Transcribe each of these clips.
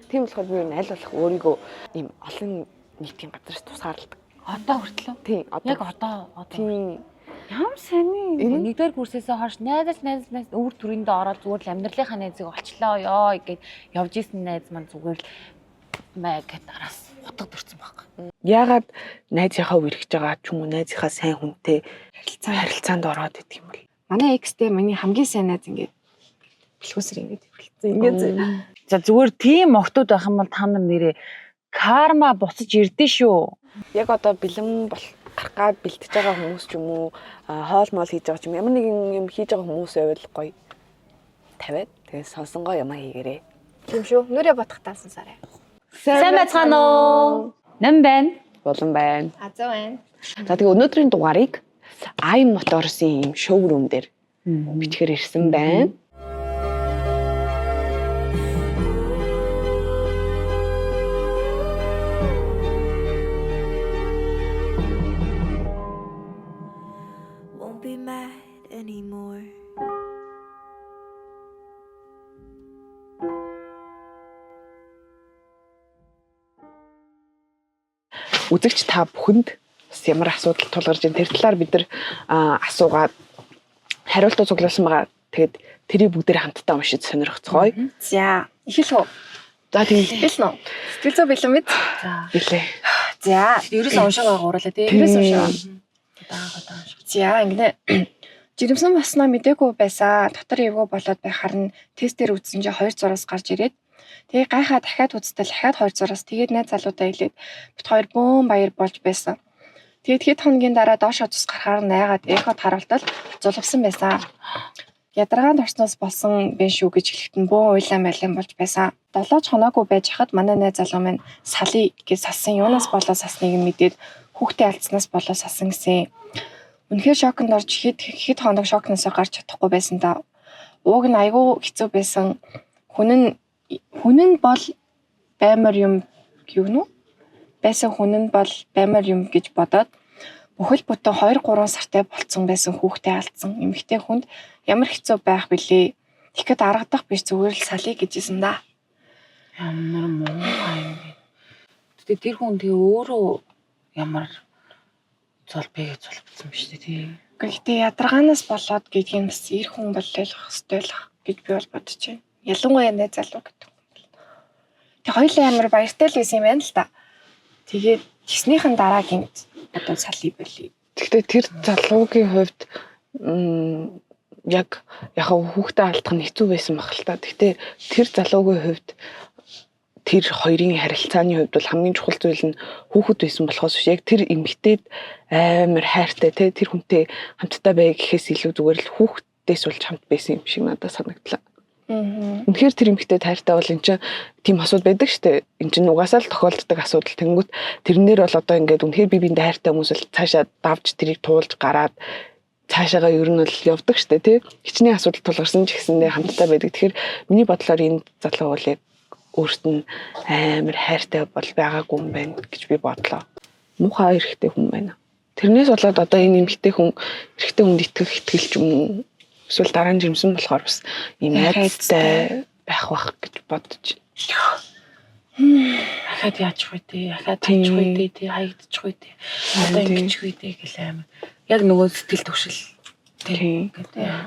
Тийм болохоор би аль болох өөрийгөө ийм олон нийтийн газраас тусгаарладаг. Одоо хүртэл. Тийм. Яг одоо. Тийм. Ямар сони. Нэгдүгээр курсээсээ хойш найз өвөр төрөндөө ороод зүгээр л амьдралынхаа найзыг олчлоо ёо гэд явж исэн найз маань зүгээр л гэд араас утга төрсэн байхгүй. Яагаад найзынхаа үргэж байгаа ч юм уу найзынхаа сайн хүнтэй харилцаанд ороод идэх юм бол. Манай экстэй миний хамгийн сайн найз ингээд бэлгүүсэр ингээд хэвлэлцэн. Ингээд за зүгээр тийм охтууд байх юм бол та нар нэрээ карма буцаж ирдэ шүү. Яг одоо бэлэн гарах гад бэлтэж байгаа хүмүүс ч юм уу хоол моол хийж байгаа ч юм ямар нэгэн юм хийж байгаа хүмүүс байвал гоё тавиад тэгээ сонсонгоо ямаа хийгээрээ. тийм шүү. Нүрээ бодох таасан сарай. Сайн байцгаана уу? Нам байна. Болон байна. Азуу байна. За тэгээ өнөөдрийн дугаарыг Айн Моторсын юм шоурум дээр бичгээр ирсэн байна. Won't be mad anymore. Үзэгч та бүхэнд бас ямар асуудал тулгарч байна тэр талаар бид нар асуугаад хариултаа цуглуулсан байгаа. Тэгээд тэрийг бүгдээр хамтдаа уншиж сонирхцгоё. За, эхэлх үү? За тийм Эхэлнэ үү? Сэтгэл зүй бэлэн мэд. За. билээ. За, Ерөөсөө уншаагаа гурлаа тий. ерөөс уншаа. Даага уншаа. За, ингэнэ. Жирэмсэн босноо мдээгүй байсан. Дотор эвгүй болоод байх харин тестээр үзсэн чинь 2 зураас гарч ирээд тэгээ гайхаа дахиад үзтэл дахиад 2 зураас тэгээд найз залуудаа хэлээд бит хоёр бөөн баяр болж байсан. Тэгээд хэд хоногийн дараа доошоо цус гарахаар найгаад эход харуултал зулгсан байсан. Ядаргаанд орсноос болсон бэ шүү гэж хэлэхэд нь бөөн уйлан байлан болж байсан. 7 хоноогүй байж хахад манай найз залуу минь салий гэж сассан. Юунаас болоо сасныг нь мэдээд хүүхдээ алдснаас болоо сасан гэсэн. Үнэхээр шоконд орж хэд хоног шокноос гарч чадахгүй байсан да. Ууг нь айгүй хэцүү байсан. Хүн нь бол баймар юм гэнэ үү? Байсан хүн нь бол баймар юм гэж бодоод бүхэл бүтэн 2-3 сартай болцсон байсан хүүхдээ алдсан. Эмэгтэй хүнд ямар хэцүү байх билээ. Тэгэхэд аргадах биш зүгээр л салий гэжсэн да. Ямар муухай юм бэ. Тэгтээ тэр хүн тэгээ өөрөө ямар золбыг золбсон биш тий. Гэхдээ ядаргаанаас болоод гэдгийг нь бас эр хүн боллоо хэвстэй л гэж би бол бодож байна. Ялангуяа найз залуу гэдэг. Тэг хоёулаа ямар баяртай л байсан юм байна л да. Тэгээд гиснийхэн дараа гинт одоо салий болий. Гэхдээ тэр залуугийн хувьд яг хүүхдээ алдах нь хэцүү байсан баг л та. Гэхдээ тэр залуугийн хувьд тэр хоёрын харилцааны хувьд бол хамгийн чухал зүйл нь хүүхэд байсан болохоос биш яг тэр эмэгтэйд амар хайртай тэр хүнтэй хамтдаа бай гэхээс илүү зүгээр л хүүхдээс болж хамт байсан юм шиг надад санагдлаа. Үнэхээр тэр эмэгтэйд хайртай бол эн чинь тийм асуудал байдаг штэ. Эн чинь угаасаа л тохиолддог асуудал. Тэнгүүт тэрнэр бол одоо ингээд үнэхээр би биэндээ хайртай хүмүүс бол цаашаа давж тэрийг туулж гараад цаашаага ер нь бол явдаг штэ тий. Хичнээн асуудал тулгарсан ч гэсэндээ хамтдаа байдаг. Тэгэхээр миний бодлоор энэ залуу бол яг өөрт нь амар хайртай бол байгаагүй юм байна гэж би бодлоо. Муухай эрэгтэй хүн байна. Тэрнээс болоод одоо энэ эмэгтэй хүн эрэгтэй хүнд итгэл ч юм уу эсвэл дараа нь жирэмсэн болохоор бас ийм айцтай байх бах гэж бодож байна. Ахад яачих вэ тий. Ахад тачих вэ тий. Хаягдчих вэ тий. Одоо ингэчих вэ тий гэл амар. Яг нөгөө сэтгэл төвшил тий.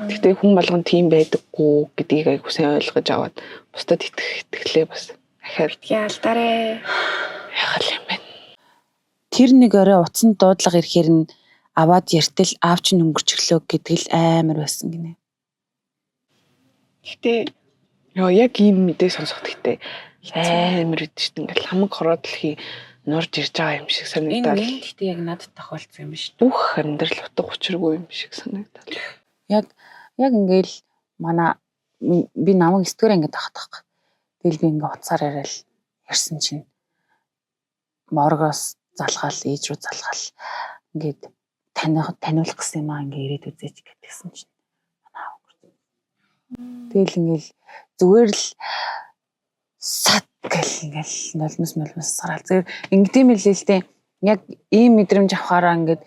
Гэхдээ хүн болгон тийм байдаггүй гэдгийг айгуу сайн ойлгож аваад бусдад итгэлээ бас ахаад Яалтаарэ. яхал юм байна. Тэр нэг орой утсанд дуудлага ирэхээр нь аваад яртал аавч нь өнгөрчлөө гэдэг л амар байсан гинэ. Гэтэ Яг ийм мэдээ сонсох гэхдээ амар үд шүү дээ. Ингээл хамаг хороо дэлхий нурж ирж байгаа юм шиг санагдал. Энэ гэхдээ яг надад тохиолдсон юм биш. Бүх амьдрал утга учиргүй юм шиг санагдал. Яг ингээл манай би намайг 9 дугаар ангид тахад байхгүй. Тэгэл би ингээ уцаар яриад ярьсан чинь моргоос залгаал ээж рүү залгаал ингээд таниулах гэсэн юм аа ингээ ирээд үзээч гэдгсэн чинь манай аав өнгөрсөн. Тэгэл ингээл зүгээр л сат гэл ингээл нулимс сараал зэрэг ингэдэм билээ л дээ. Яг ийм мэдрэмж авахаараа ингээд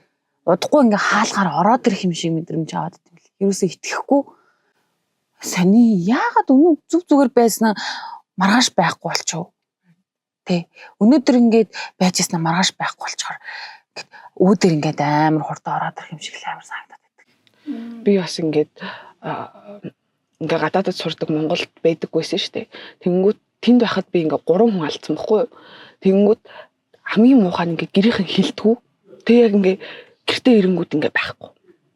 удахгүй ингээ хаалгаар ороод ирэх юм шиг мэдрэмж аваад идэв л. Ерөөсөө итгэхгүй сони яагаад өнөө зүг зүгээр байснаа маргааш байхгүй болчихов. Тэ. Өнөөдөр ингээд байж яснаа маргааш байхгүй болчихоор үүдэр ингээд амар хурд ороод ирэх юм шиг л амар санагдаад байдаг. Би бас ингээд ингээ гадаадд сурдаг Монголд байдаггүйсэн шүү дээ. Тэнгүүт тэнд байхад би ингээ 3 хүн алдсан баггүй юу. Тэнгүүт хамгийн муухай ингээ гэрийнхэн хилдэггүй. Тэг яг ингээ гэртээ ирэнгүүд ингээ байхгүй.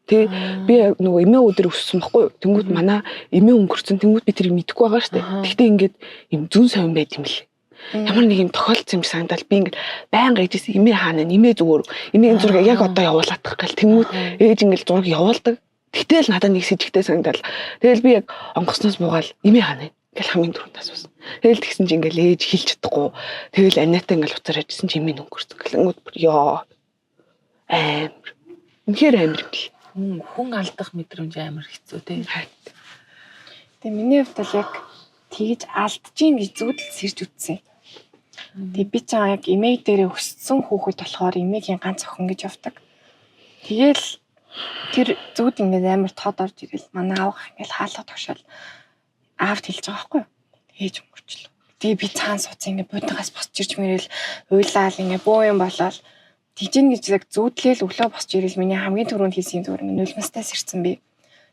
Тэг би нөгөө эмээ өдөр өссөн баггүй юу. Тэнгүүт манай эмээ өнгөрцөн тэнгүүт би тэрийг мэдэхгүй байгаа шүү дээ. Гэхдээ ингээд юм зүүн совин байт юм лээ. Ямар нэг юм тохиолдсон юм санагдал би ингээд байнга ээжээс эмээ хаана эмээ зүгээр эмээгийн зургийг яг одоо явуулаадах гэл тэнгүүт ээж ингээд зураг явуулдаг. Тэгтэл надад нэг сэжигтэй санагдал. Тэгэл би яг онгоцноос буугаал эмээ хаана гэл хамгийн түрүүнд асуусан. Тэгэл тэгсэн чи ингээд ээж хэлж чадахгүй. Тэгэл анаатай ингээд уцаар яжсэн чи эмээ өнгөрсөн. Гэлэнгүүд ёо амар. Үнэхээр амар юм л. Хүн алдах мэдрэмж амар хэцүү тий. Тэгээ миний хувьд бол яг тэгж алдчихин гэж зүудэл сэрж үтсэн. Тэгээ би ч яг эмээ дээрээ өссөн хүүхэд болохоор эмээгийн ганц охин гэж явдаг. Тэгээл тэр зүуд ингээд амар тод орж ирэл манай аав ингээд хаалга тогшоол аавд хэлж байгаа байхгүй юу. Ээж өнгөрчлөө. Тэгээ би цаан суудсан ингээд буднаас босч ирж мэрэл уйлаал ингээд бөө юм болоод тийжэн гэж яг зүудлээл өглөө босч ирэл миний хамгийн түрүүнд хийсэн зүгээр ингээд нулимстаас ирсэн би.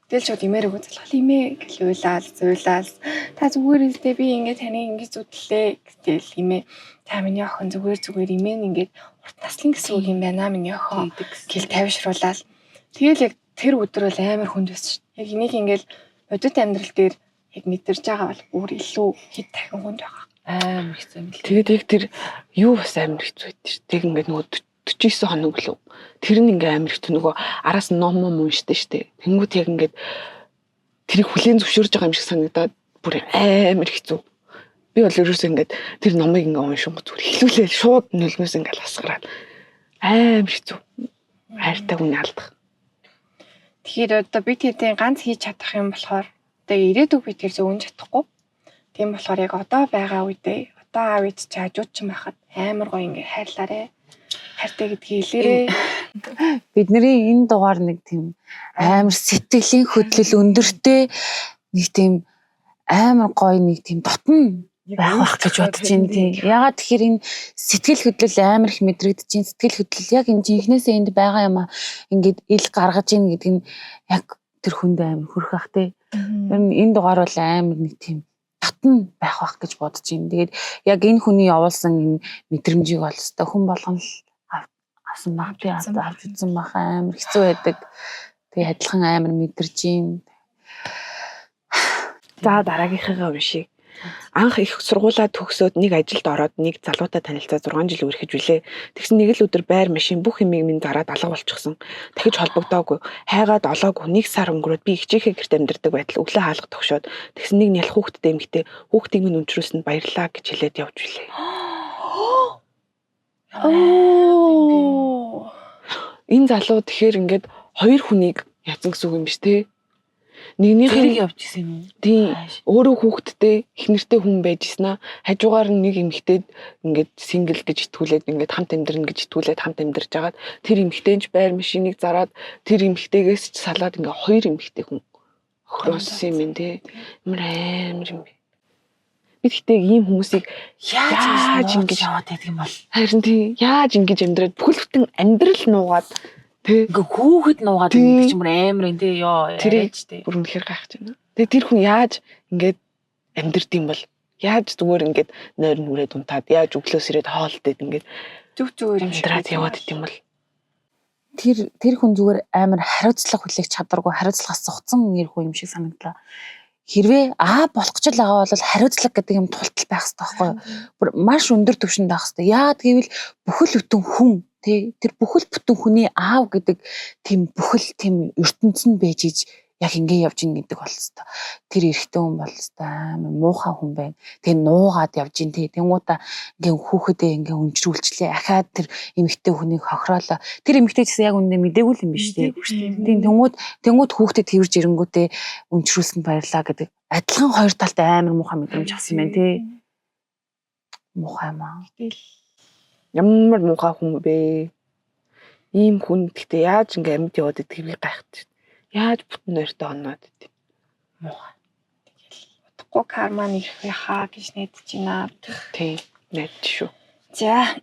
Тэгэл шууд имээр өгөө залхал имээ гэл уйлаал зуйлаал та зүгээр үстэй би ингээд таны ингээд зүудлээ гэтэл имээ та миний охин зүгээр имээ ингээд урт наслан гэсэн үг юм байна миний охин гэл тавьшруулаад тэгэл яг тэр өдөр бол амар хүнд байсан шүү. Яг энийг ингээд бодит амьдрал дээр яг мэдэрч байгаа бол бүр илүү хэд дахин хүнд байгаа. Амар хэцүү юм л. Тэгээд яг тэр юу бас амар хэцүү байдсан шүү. Тэг ингээд нөгөө 49 хоног лөө. Тэр нь ингээ амар хэцүү нөгөө араас ном уншдаг штэ. Тэнгүүт яг ингээд тэрийг хүлээн зөвшөөрж байгаа юм шиг санагдаад бүр амар хэцүү. Би бол ерөөсөө ингээд тэр номыг ингээ уншингууд зүгээр хэлүүлээл шууд нөлмөөс ингээ хасгараад амар хэцүү. Хайртай хүн алдах. Тэгэхээр одоо би тэдний ганц хийж чадах юм болохоор одоо ирээдүг би тэр зөвөн чадахгүй. Тийм болохоор яг одоо байгаа үедээ одоо аав ээж чи хажууд ч байхад амар гоё ингээ хайрлаарэ. Хайртай гэдгийг хэлээрээ. Бидний энэ дугаар нэг тийм амар сэтгэлийн хөдлөл өндөртэй нэг тийм амар гоё нэг тийм дотн байх гэж бодож байна тийм. Ягаад тэгэхээр энэ сэтгэл хөдлөл амар их мэдрэгдэж байна. Сэтгэл хөдлөл яг энэ жинхнээсээ энд байгаа юм а ингээд ил гаргаж ийн гэдэг нь яг тэр хүнд амар хүрх ах тийм. Энэ дугаар бол амар нэг тийм татна байх гэж бодож байна. Тэгээд яг энэ хүний явуулсан энэ мэдрэмжийг бол өстой хүн болгон л авсан баг би авч үзсэн бах амар хэцүү байдаг. Тэгээд адилхан амар мэдэрж байна. За дараагийнхаа уншиг. Анх их сургуулаа төгсөөд нэг ажилд ороод нэг залуутай танилцаа 6 жил үргэлж билээ. Тэгсэн нэг л өдөр байр машин бүх юмыг минь зараад алга болчихсон. Дахиж холбогдоогүй. Хайгаад олоогүй. Нэг сар өнгөрөөд би хичээхээ гэрт амьдардаг байтал өглөө хаалга тогшоод тэгсэн нэг нялх хүүхэдтэй эмэгтэй хүүхдийг минь өнчрүүлсэнд баярлаа гэж хэлээд явж билээ. Энэ залуу тэгэхээр ингээд 2 хүнийг язсан гэсэн үг юм биш те. Нэгнийхээ явж исэн юм уу? Тийм. Өөрөө хүүхэдтэй их нэртэй хүн байж иснаа. Хажуугаар нь нэг эмэгтэйд ингээд сингл гэж итгүүлээд ингээд хамт амьдрна гэж итгүүлээд хамт амьдарч агаад тэр эмэгтэйч байр машиныг зараад тэр эмэгтэйгээс ч салаад ингээд 2 эмэгтэй хүн охиросон юм те. Амар юм бэ. Би тэгтээ ийм хүмүүсийг яаж ингэж яваад байдаг юм бол харин тийм яаж ингэж амьдраад бүхэл бүтэн амьдрал нуугаад тэг ингээ хүүхэд нуугаад байдаг ч юм амар энэ тий ёо ээж тий бүр үнэхээр гайхаж байна. Тэгээ тэр хүн яаж ингээд амьдрд юм бол яаж зүгээр ингээд нойр нүрээд унтаад яаж өглөөс ирээд хоолтод ингээд зүгээр юм шиг яваад ит юм бол тэр хүн зүгээр амар хариуцлага хүлээх чадваргүй хариуцлагаас зугцсан нэр хүн юм шиг санагдлаа. Хэрвээ болох ч л байгаа бол хариуцлага гэдэг юм тултал байх хэрэгтэй байхгүй юу? Бүр маш өндөр түвшинд байх хэрэгтэй. Яа гэвэл бүхэл бүтэн хүн тэр бүхэл бүтэн хүний аав гэдэг тийм бүхэл тийм ертөнцөнд байж иж яг ингэ явж ийн гэдэг бол хэвээр тэр эрэгтэй хүн бол хэвээр амар муухай хүн байна. Тэгээ нуугаад явж ийн тэнгуудаа ингээ хүүхэдээ ингээ өнчрүүлчлээ. Ахаад тэр эмэгтэй хүнийг хохироолоо. Тэр эмэгтэй гэсэн яг үнэндээ мдээгүй юм биш үү? Тийм тэнгууд хүүхдэд тэрж ирэнгүүтээ өнчрүүлсэнд баярлаа гэдэг. Адилхан хоёр талд амар муухай мэдрэмж авсан юм байна тий. Муухай маа. Ямар муухай хүн бэ? Ийм хүн гэхдээ яаж ингээ амьд яваад идэх би гайхаж. Яаж бүтэн нойртой оноод идэв. Муухай. Тэгэл утгагүй карма нэрх яхаа гэж найдаж байна. Тий. Найд шүү. За.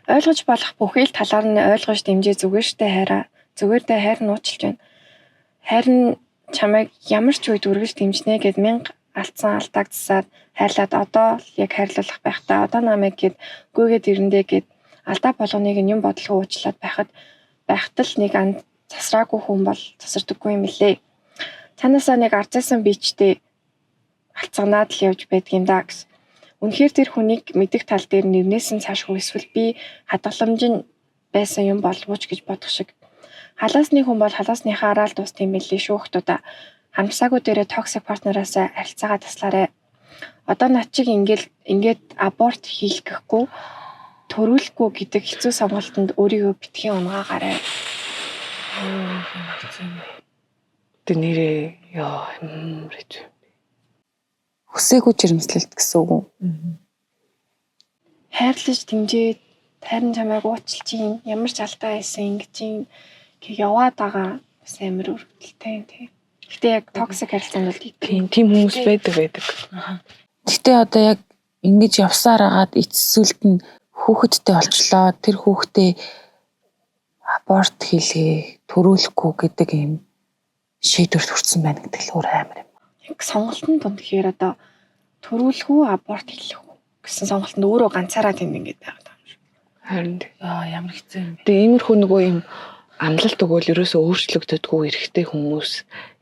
Ойлгож болох бүхий л талаар нь ойлгож дэмжээ зүгээртэй хайраа. Зүгээртэй хайр нууцлж байна. Хайр нь чамайг ямар ч үед үргэлж дэмжнэ гэд мянга алдсан алдаагдсаад хайрлаад одоо л яг хайрлуулах байхдаа одоо намайг гэд гүйгээд ирэндээ гэд алдаа болгоныг нь юм бодлого уучлаад байхад л нэг засраагүй хүн бол засардаггүй юм лээ. Цаанаасаа нэг арзаасан бичтэй алцганаад л явж байдгийм да гэсэн. Үнэхээр тэр хүнийг мэдих тал дээр нэрнээс нь цаашгүй эсвэл би хадгаламж нь байсан юм болов уу ч гэж бодох шиг. Халаасны хүн бол халаасныхаа араа л дуусна юм лээ шүү хтуудаа. Хамсаагүй дээрээ токсик партнераасаа харилцаагаа таслаарай. Одоо над чиг ингээд аборт хийлгэхгүй төрүүлэхгүй гэдэг хэцүү сонголтод өөрийгөө битгий унгаагаарай. Тэ нэрээ яа юмрэж. Хүсээгүй жирэмслэлт гэсэн үг үү? Хайрлаж дэмжээд хайрын чамайг уучлж чинь ямар ч алдаа хийсэн ингэж чинь яваад байгаа бас амар өрөвдөлтэй тийм. Гэтэ яг токсик харилцаанд бол тийм хүмүүс байдаг. Гэтэ одоо яг ингэж явсаар агаад эцсүүлд нь хүүхэдтэй олчлоо. Тэр хүүхдээ аборт хийлгээ, төрүүлэхгүй гэдэг юм шийдвэрт хүрсэн байна гэдэг л өөр амар юм. Яг сонголтын дунд гэхээр одоо төрүүлэх үү, аборт хийх үү гэсэн сонголтод өөрөө ганцаараа тэнд ингэж байгаа юм шиг. Харин Ямар хэцүү юм бэ? тэгээ иймэрхүү нөгөө юм амлалт өгөөл ерөөсөө өөрчлөгддөггүй эрэгтэй хүмүүс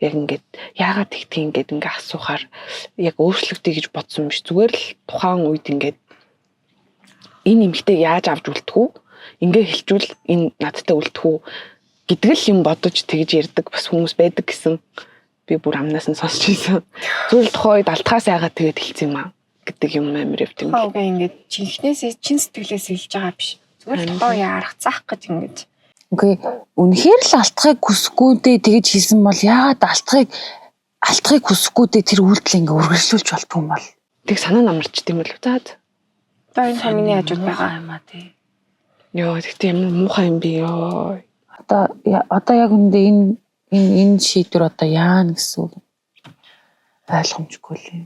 яг ингээд яагаад тэгтийн ингээд ингээ асуухаар яг өөрчлөгдөе гэж бодсон биш. Зүгээр л тухайн үед ингээд энэ эмэгтэй яаж авч үлдэх үү? Ингээ хэлжүүл энэ надтай үлдэх үү гэдэг л юм бодож тэгж ярьдаг бас хүмүүс байдаг гэсэн би бүр амнаас нь сонсч ийсэн. Зүгээр л тухайн үед алтхаас яагаад тэгээд хэлсэн юм аа гэдэг юм амар явт юм. Хаагаа ингээд чинхнээсээ чин сэтгэлээс хэлж байгаа биш. Зүгээр л тухайн үеэ арга заах гэж ингэж. Окей. Үнэхээр л алтхыг хүсэхгүй дээ тэгэж хэлсэн бол яагаад алтхыг хүсэхгүй дээ тэр үйлдэл ингээ үргэлжлүүлж болтгүй юм бол. Тэг санаа намарч тийм л заад. Одоо энэ хамгийн хажууд байгаа юм аа тий. Йоо тэгтээ ямар муухай юм бэ ёо. Одоо яг үндэ энэ шийдвэр одоо яана гэсэн үг ойлгомжгүй лээ.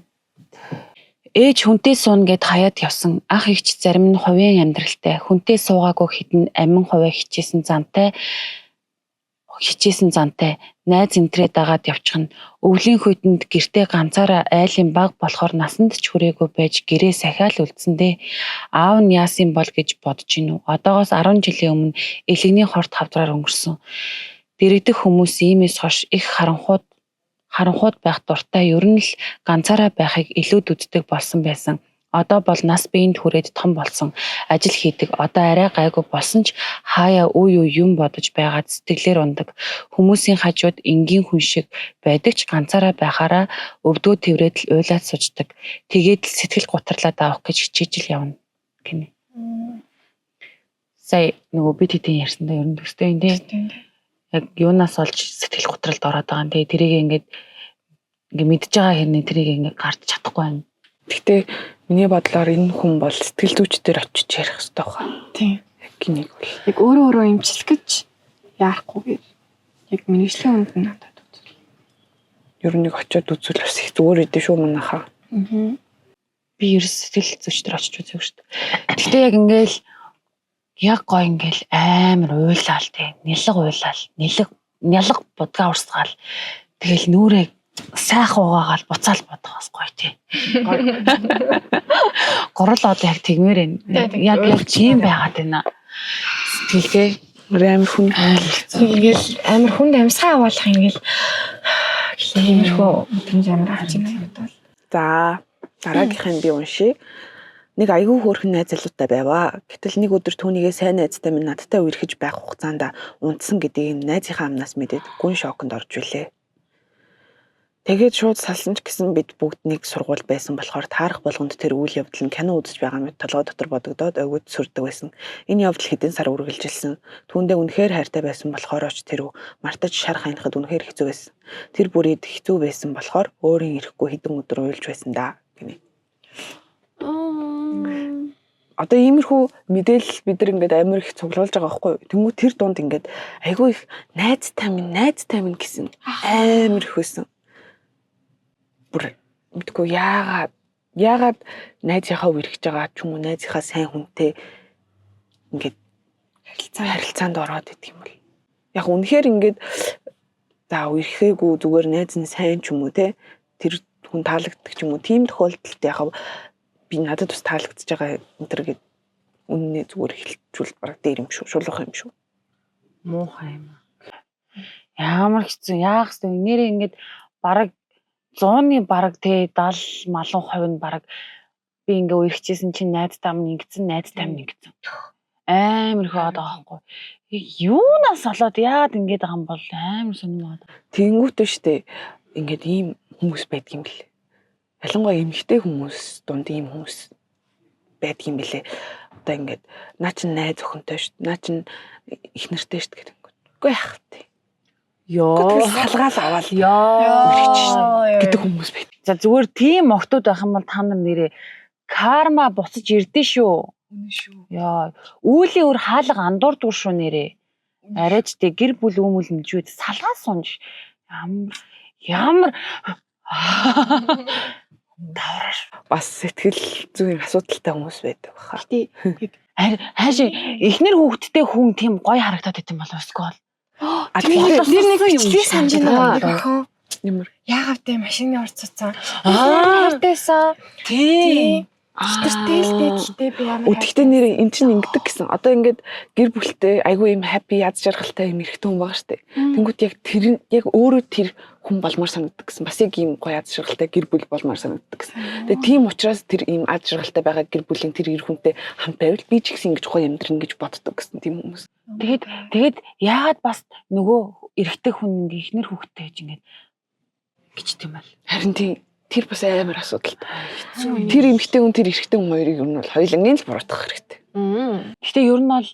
Ээж хүнтэй суuna гэд хаяад явсан ах ихч зарим нь хувийн амьдралтай хүнтэй суугаагүй хідэн амин хувиа хичээсэн зантай найз энтрээ дагаад явчих нь өвлийн хүйтэнд гэртээ ганцаараа айлын баг болохоор насанд ч хүрээгүй байж гэрээ сахиал үлдсэндээ аав нь яасан бол гэж бодож гинүү. Одоогоос 10 жилийн өмнө элэгний хорт хавдраар өнгөрсөн. Дэрэгдэх хүмүүс иймээс хойш их харанхууд байх дуртай ер нь л ганцаараа байхыг илүү дүддэг болсон байсан. Одоо бол нас биеинд хүрээд том болсон. Ажил хийдэг. Одоо арай гайгүй болсон ч хаяа үе юм бодож байгаад сэтгэлээр ундаг. Хүмүүсийн хажууд энгийн хүн шиг байдаг ч ганцаараа байхаараа өвдгөө тэврээд л уйлаад суждаг. Тэгээд л сэтгэл гутарлаад авах гэж хичээж л явна гинэ. Сая нөгөө бид хэдийн ярьсандаа ер нь төстэй юм тийм. Яг юунаас олж сэтгэл готролд ороод байгаа юм. Тэгээ тэрийг ингээд мэдж байгаа хэрнээ тэрийг ингээд гарч чадахгүй байна. Гэхдээ миний бодлоор энэ хүн бол сэтгэл зүйчдэр очиж ярих хэрэгтэй байна. Тийм. Яг гинэг бол. Яг өөрөө имчлэх гэж яахгүй гэж. Яг мэрэгжлийн үнд нь надад үзэл. Ер нь нэг очиод үзвэл бас их зүгээр идэв шүү манайхаа. Аа. Би ерөөс сэтгэл зүйчдэр очиж үзээгүй шүү дээ. Гэхдээ яг ингээл яг гоо ингээл амар уйлаал тий. Нялга будгаа урсгаал. Тэгэл нүрээ сайхан угаагаал буцаал бодгоос гоё тий. Горол одоо яг тэгмээр байна. Яг чим байгаад байна. Сэтгэлгээ амар хүн Ингээл амар хүнд амьсгаа аваалах ингээл иймэрхүү мэдрэмж амар авч байна бодвол. За дараагийнхын би уншия. Нэг айгүй хөөрхөн найз залуутай байваа. Гэтэл нэг өдөр түүнийгээ сайн найзтай минь надтай үерхэж байх хугацаанд унтсан гэдгийг найзынхаа амнаас мэдээд гүн шоконд орж илээ. Тэгээд шууд салсан ч гэсэн бид бүгд нэг сургууль байсан болохоор таарах болгонд тэр үйл явдал нь кино үзэж байгаа мэт толгой дотор бодогдоод өгөөд сүрдэг байсан. Энэ явдал хэдэн сар үргэлжилсэн. Түүндээ үнэхээр хайртай байсан болохоор ч тэр мартаж шар ханахад үнэхээр хэцүү байсан. Тэр бүрийд хэцүү байсан болохоор өөрийн ирэхгүй хэдэн өдөр уйлж байсан да гинэ. Одоо иймэрхүү мэдээлэл бид нар ингээд амар их цуглуулж байгаа байхгүй юу? Тэнгүү тэр дунд ингээд айгүй их найзтай минь гэсэн амар их байсан. Бүр мэдгүй яагаад яагаад найзынхаа үргэж байгаа ч юм уу найзынхаа сайн хүнтэй ингээд харилцаанд ороод идэх юм бол яг үнэхээр ингээд за үерхээгүй зүгээр найз нь сайн ч юм уу те тэр хүн таалагддаг ч юм уу тийм тохиолдолд яг би надад бас таалагдж байгаа энэ төр гээд үннээ зүгээр хэлжүүл баг дээр юм шүү шулуух юм шүү Муухай юм. Ямар хэцүү яах вэ? Нэрээ ингээд бараг 100-ны бараг те 70 малын хувь нь бараг би ингээ үерхчихсэн чинь найзтай минь ингэсэн. Амар их байгаа байхгүй. Юунаас болоод яагаад ингэж байгаа юм бол амар сонирмоод. Тэнгүүт штэ ингээд ийм хүмүүс байдаг юм бэл. Ялангуяа эмэгтэй хүмүүс дунд ийм хүмүүс байдаг юм бэлээ. Одоо ингээд наа чин найз охинтой штт. Наа чин их нартай штт гэдэг. Үгүй яах вэ? Ёо салгаал аваад гэдэг хүмүүс байт. За зүгээр тийм охтууд байх юм бол та нар нэрээ карма буцаж ирдэ шүү. Үнэ шүү. Яа, үүлийн өр хаалга андуурдгүй шүү нэрээ. Арайч тэ гэр бүл өмөлмжүүд салгаа сунж. Ямар давраш бас сэтгэл зүйн асуудалтай хүмүүс байдаг баха. Гэтэ хааш эхнэр хүүхдтэй хүн тийм гоё харагдаад байт юм бол өсгөөл. нэр нэг бичлэг санаж байна охин. Ямар Яагаад те машины урд цуцсан. Хайртайсан. Тийм. Хитэртэй л дээ би ямар. Өдөртөө нэр эн чинь ингэдэг гэсэн. Одоо ингээд гэр бүлтэй айгүй юм happy яд жаргалтай юм эрэгтэй хүн байгаа штэ. Тэнгүүт яг тэр яг өөрөө тэр хүн болмоор санагддаг гэсэн. Бас яг ийм гоё яд жаргалтай гэр бүл болмоор санагддаг гэсэн. Тэгээ тийм учраас тэр ийм яд жаргалтай байгаа гэр бүлийн тэр эр хүнтэй хамт байвал би ч гэсэн ингэж гоё амьдрын гэж боддог гэсэн тийм хүмүүс. Тэгээд яагаад бас нөгөө эрэгтэй хүн ингээ ихнэр хүүхдтэй гэж ингээд гэж тийм бол. Харин тэр бас амар асуудалтай. Тэр эмэгтэй хүн тэр эрэгтэй хүн хоёрыг ер нь бол хоёулангийн л буруутгах хэрэгтэй. Гэхдээ ер нь бол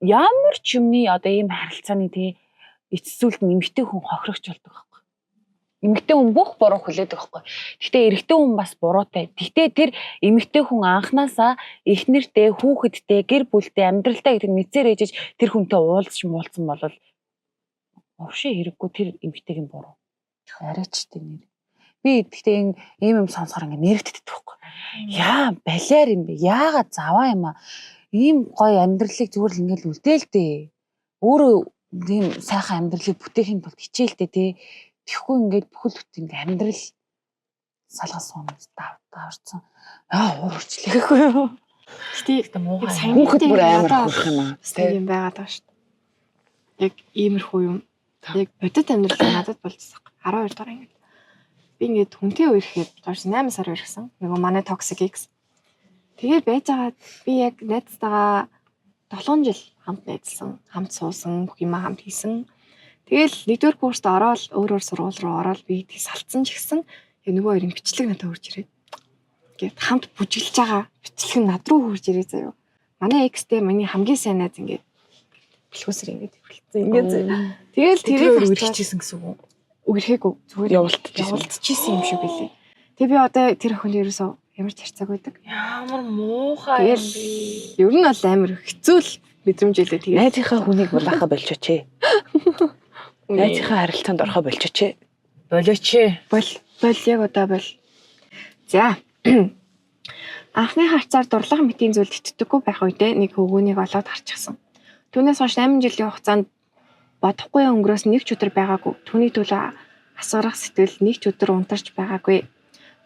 ямар ч юмны одоо ийм харилцааны тий эцсүүлд эмэгтэй хүн хохирогч болдог байхгүй. Эмэгтэй хүн бүх буруу хүлээдэг байхгүй. Гэхдээ эрэгтэй хүн бас буруутай. Гэхдээ тэр эмэгтэй хүн анханасаа эхнэртэй, хүүхэдтэй, гэр бүлтэй, амьдралтай гэдэг мэдсээр ээжж тэр хүнтэй уулзч муулсан бол овшин хэрэггүй тэр эмэгтэйгийн буруу. Арайч тий нэр. Би гэхдээ ийм юм сонсохоор ингээ нэрвддэг байхгүй. Яа, балиар юм бэ? Яагаад заваа юм аа? Ийм гоё амьдралыг зүгээр л ингээл үлдээл дээ. Өөрөө тийм сайхан амьдралыг бүтээхийн тулд хичээлтэй тий. Тэгэхгүй ингээд бүхэл бүт ингээ амьдрал салгасан даварцсан. Уур урчлээхгүй юу? Гэтэ муухай. Хүүхэд бүр амар хурх юм аа. Тийм юм байгаад байгаа шүү дээ. Яг иймэрхүү юм. Яг бодит амьдрал надад болчихсон. 12 дахь ангид. Би ингээд хүнтэй үерхэд 8 сар үерхсэн. Нөгөө манай Toxic X. Тэгээд байж байгаа би яг найзтайгаа 7 жил хамт найзлсан, хамт суусан, бүх юм хамт хийсэн. Тэгэл нэгдүгээр курст ороод өөр сургууль руу ороод би тийг салцсан ч гэсэн яг нөгөө хоёрын бичлэг надад хурж ирээд. Ингээд хамт бүжиглж байгаа бичлэг нь над руу хурж ирээ заяа. Манай X-тэй миний хамгийн сайн найз ингээд бэлгүүсэр ингээд хөвлөцсөн. Ингээд тэгэл тэрийг үргэлжчихсэн гэсэн үг. Үерхээгүй зүгээр явуулчихсан юм шиг билээ. Тэгээ би одоо тэр охинд ерөөсөө ямар ч харьцааг байдаг. Ямар муухай юм бэ? Ер нь бол амар хэцүү л мэдрэмж илээ. Тэгээ найзынхаа хүнийг булаахаа болчихооч ээ. Найзынхаа харилцаанд орохоо болчихооч ээ. Болооч. Бол яг одоо бол. За. Анхны харцаар дурлага мэтийн зүйлд итгэдэггүй байх үедээ нэг хөвгүүнийг олоод харчихсан. Түүнээс хойш 8 жилийн хугацаанд бодохгүй өнгөрөөс нэг ч өдөр байгаагүй. Түүний төлөө асгарах сэтгэл нэг ч өдөр унтарч байгаагүй.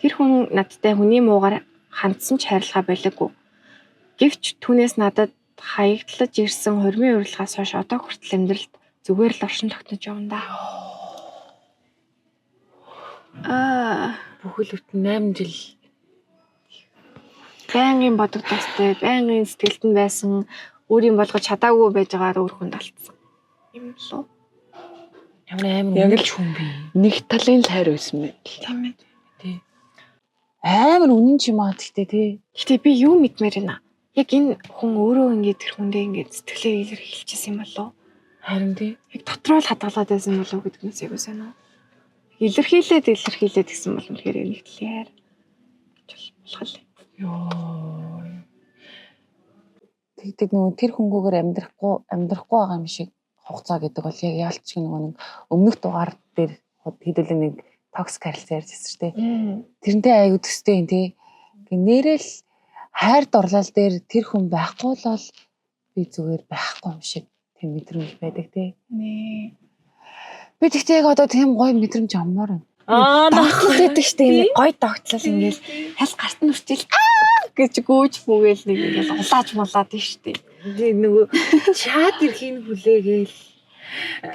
Тэр хүн надтай хүний муугаар хандсан ч хайрлахаа болоогүй. Гэвч түүнээс надад хаягдлаж ирсэн хормын урилгаас хойш одоо хүртэл амьдралд зүгээр л оршин тогтнож явна да. Бүхэл бүтэн 8 жил байнгын бодогдостой, байнгын сэтгэлд нь байсан, өөрийн болгож чадаагүй байж байгаа өөр хүнд алдсан. Юм лөө. ямар амар Яг л үнэлж хүн бэ? Нэг талын л хайр байсан байна. Тийм ээ. Тий. Амар үнэн ч юм аа гэхдээ тий. Гэтэ би юу мэдмээр байна. Яг энэ хүн өөрөө ингээд тэр хүндээ ингээд сэтгэлээ илэрхийлчихсэн юм болов уу? Харин тий. Яг дотроо л хадгалаад байсан болов уу гэдгнээс яг үсэн үү? Илэрхийлээд гэсэн бол үнэхээр нэг талын хайр гэж болох л. Йоо. Тэгдэг нөгөө тэр хөнгөөр амьдрахгүй байгаа юм шиг хугацаа гэдэг бол яг яалч нөгөө нэг өмнөх дугаар дээр хэдүүлээ нэг токсик харилцаа ярьжсэн шүү дээ. Тэрнтэй аюу төстэй юм тий. Нэрэл хайр дурлал дээр тэр хүн байхгүй бол би зүгээр байхгүй юм шиг тийм мэдрэмж байдаг тий. Нэ. Би тэгтээ яг одоо тийм гоё мэдрэмж аммаар байна. Догтлол гэдэг штеп нэг гоё догтлол ингээл хал гарт нь үрчил гэж гүйж бүгээл нэг ингээл улааж мулаад тийм штеп. Нөгөө чад ирхийн хүлээгээл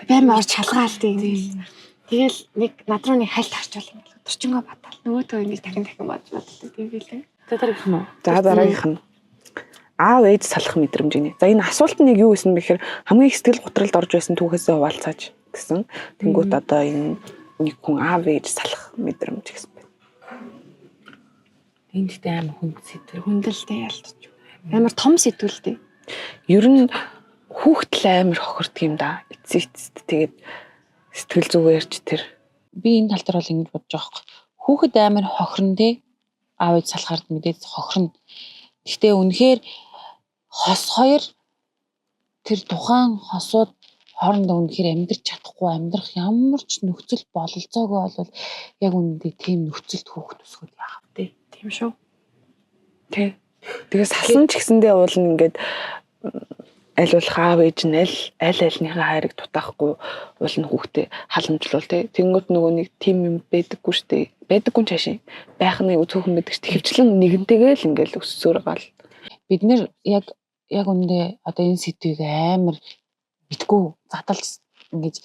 Баймаа орч халгаал тийм. Тэгэл нэг над руу нэг хальт харчвал ингээл өдөржингөө батал. Нөгөөтөө ингээл дахин боддог тийм билээ. дараагийнх нь. За дараагийнх нь аав ээж салах мэдрэмж гинэ. За энэ асуулт нэг юу гэсэн бэхээр хамгийн их сэтгэл готролд орж байсан түүхээсээ хуваалцааж гэсэн. Тэнгүүт одоо энэ нэг хүн аав ээж салах мэдрэмж гэсэн байна. Энд ихтэй амар хүнд сэдв. Хүндэлтэй ялтаж. Амар том сэтгүүлтэй. Ер нь хүүхдэл амар хохирдог юм да. Эцэст тэгээд сэтгэл зүгээрч тэр Би энэ тал дээр бол ингэж бодож байгаа хэрэг. Хүүхэд амар хохирн те. Аав ээж салахаар мэдээд хохирно. Гэхдээ үнэхээр хос хоёр тэр тухайн хосууд хоорондоо үнэхээр амьдрч чадахгүй амьдрах ямар ч нөхцөл бололцоогүй бол яг үнэндээ тийм нөхцөлд хүүхэд өсгөөд яах вэ? Тийм шүү. тий. Тэгээ салсан ч гэсэндээ уул нь ингээд аль болох аав ээж нь альныхаа хайрыг дутаахгүй уул нь хүүхдээ халамжлуул тий. Тэнгүүт нөгөө нэг тим юм байдаггүй штэ. Байдаггүй чаашаа байх нэг цөөхөн байдаг ш. Тэвчлэн нэгэнтэйгээ л ингээд өссөөр гал. Бид нэр яг үндэ одоо энэ сэдвийг амар битгүү задалж ингэж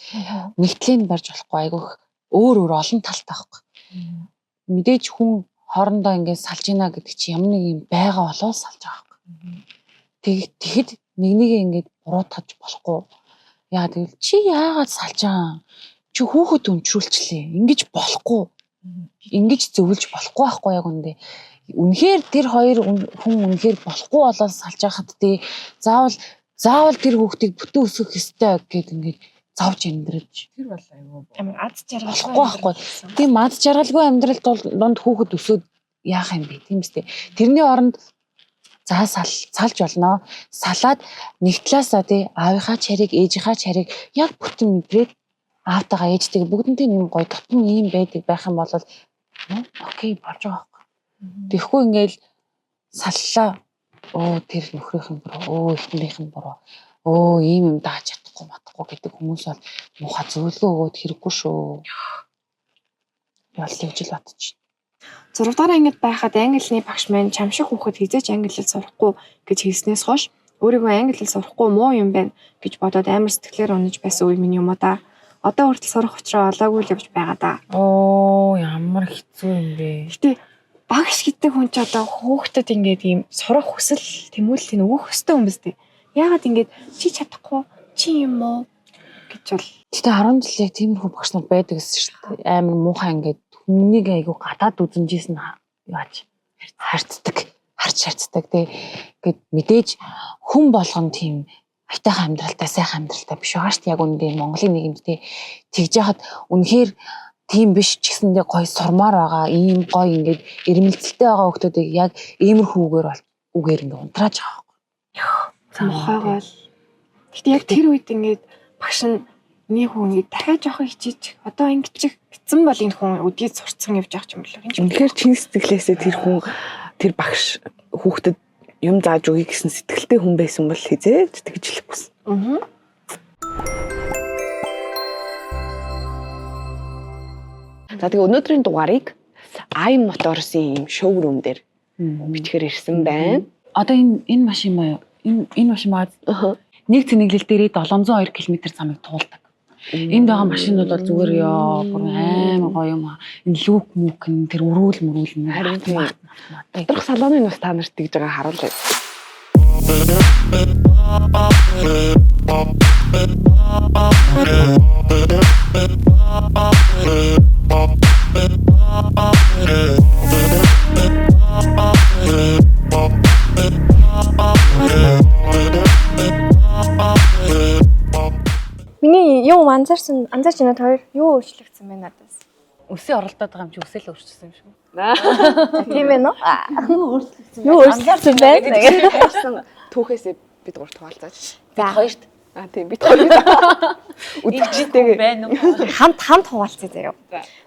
нэгтлийн барьж болохгүй айгүйх өөр олон талтай байхгүй. Мэдээж хүн хоорондоо ингэж салж ийна гэдэг чи ямар нэг юм байгаа болоо салж байгаа байхгүй. Тэгэхэд нэг ингэж буруутгаж болохгүй. Яа тэгвэл чи яагаад салж аа? Чи хүүхэд өнчрүүлчлээ. Ингэж болохгүй. Ингэж зөвлөж болохгүй байхгүй яг үндэ. Үнэхээр тэр хоёр хүн үнэхээр болохгүй болоод салж байхад тий заавал тэр хүүхдийг бүтэн өсгөх ёстой гэд ингээд зовж амьдрэж. Тэр бол аюу Амар ад жаргалгүй болохгүй байхгүй. Тийм ад жаргалгүй амьдралд бол донд хүүхэд өсөөд яах юм бэ? Тийм үстэй. Тэрний оронд за салж болно. Салаад нэг талаасаа тий аавынхаа чарийг, ээжийнхаа чарийг яг бүтэн мэдрээд аавтайгаа ээжтэйгээ бүгднтэй юм гоё тотон юм байдаг байх юм бол окей болж байгаа байхгүй. Тэгэхгүй ингээл саллаа. Оо тэр нөхрийнхэн буруу, эхнэрийнхэн буруу. Ийм юм дааж чадахгүй гэдэг хүмүүс бол муухай зөвлөгөө өгөөд хэрэггүй шүү. Би бол тэгж л бодож байна. 6 дахь ангид байхад англи хэлний багш маань чамшиг хүүхэд хизээч англи хэл сурахгүй гэж хэлснээс хойш өөрийгөө англи хэл сурахгүй муу юм байна гэж бодоод амар сэтгэлээр унаж байсан үе минь юм уу да. Одоо хүртэл сурах учраа олоогүй л явж байгаа да. Оо ямар хэцүү юм бэ. Гэтэ багш гэдэг хүн ч одоо хүүхдэд ингээд ийм сурах хүсэл тэмүүлэлтийг өгөх хөстэй юм биз дээ. Яагаад ингээд чи чадахгүй чи юм уу гэж бол. Гэтэ 10 жил яг тиймэрхүү багш нар байдаг гэсэн шүү дээ. Амар муухай ингээд хүнийг айгу гадаад үзэнжсэн яаж харцдаг тий. Гэт мэдээж хүн болгон тийм айтайхан амьдралтай сайхан амьдралтай биш байгаа шүү дээ. Яг үндэ Монголын нийгэмд тий тэгж яхад үнэхээр тийм биш ч гэсэндээ гоё сурмаар байгаа. Ийм гоё ингээд ирмэлцэлтэй байгаа хүмүүсийг яг иймэрхүүгээр бол үгээр ингээд унтрааж байгаа байхгүй. Мохойгоо л. Гэтэ яг тэр үед ингээд багш нь нэг хүн ингээд дахиад жоохон хичээж одоо ингээд гэсэн бол энэ хүн өдгий сурцсан явж байгаа юм болоо. Үнэхээр чин сэтгэлээсээ тэр багш хүүхдэд юм зааж өгье гэсэн сэтгэлтэй хүн байсан бол хизээж тэгж хэлэхгүйсэн. За тэгээ өнөөдрийн дугаарыг Ай Motors-ийн юм шоурум дээр бичгээр ирсэн байна. Одоо энэ машин маа энэ машин маа нэг цэнэглэл дээрээ 702 км замыг туулдаг. Энд байгаа машинууд бол зүгээр ёо бүр амар гоё юм аа. Энэ лүк мүкэн тэр өрүүл Харин тийм. Доторх салооны нус та нарт тэгж байгаа харуулъя. Миний юу анзаарч байна хоёр юу өөрчлөгдсөн бэ надаас? Өсөө оролдоод байгаа юм чи өсөөл өөрчлөсөн юм шүү. Тийм ээ нөө. Юу өөрчлөгдсөн Хайрсан түүхээсээ бид гурт хуваалцаач. За хоёрт. Тийм бид хоёр. Үдгчтэйгээ Хамт хуваалцъя заяа.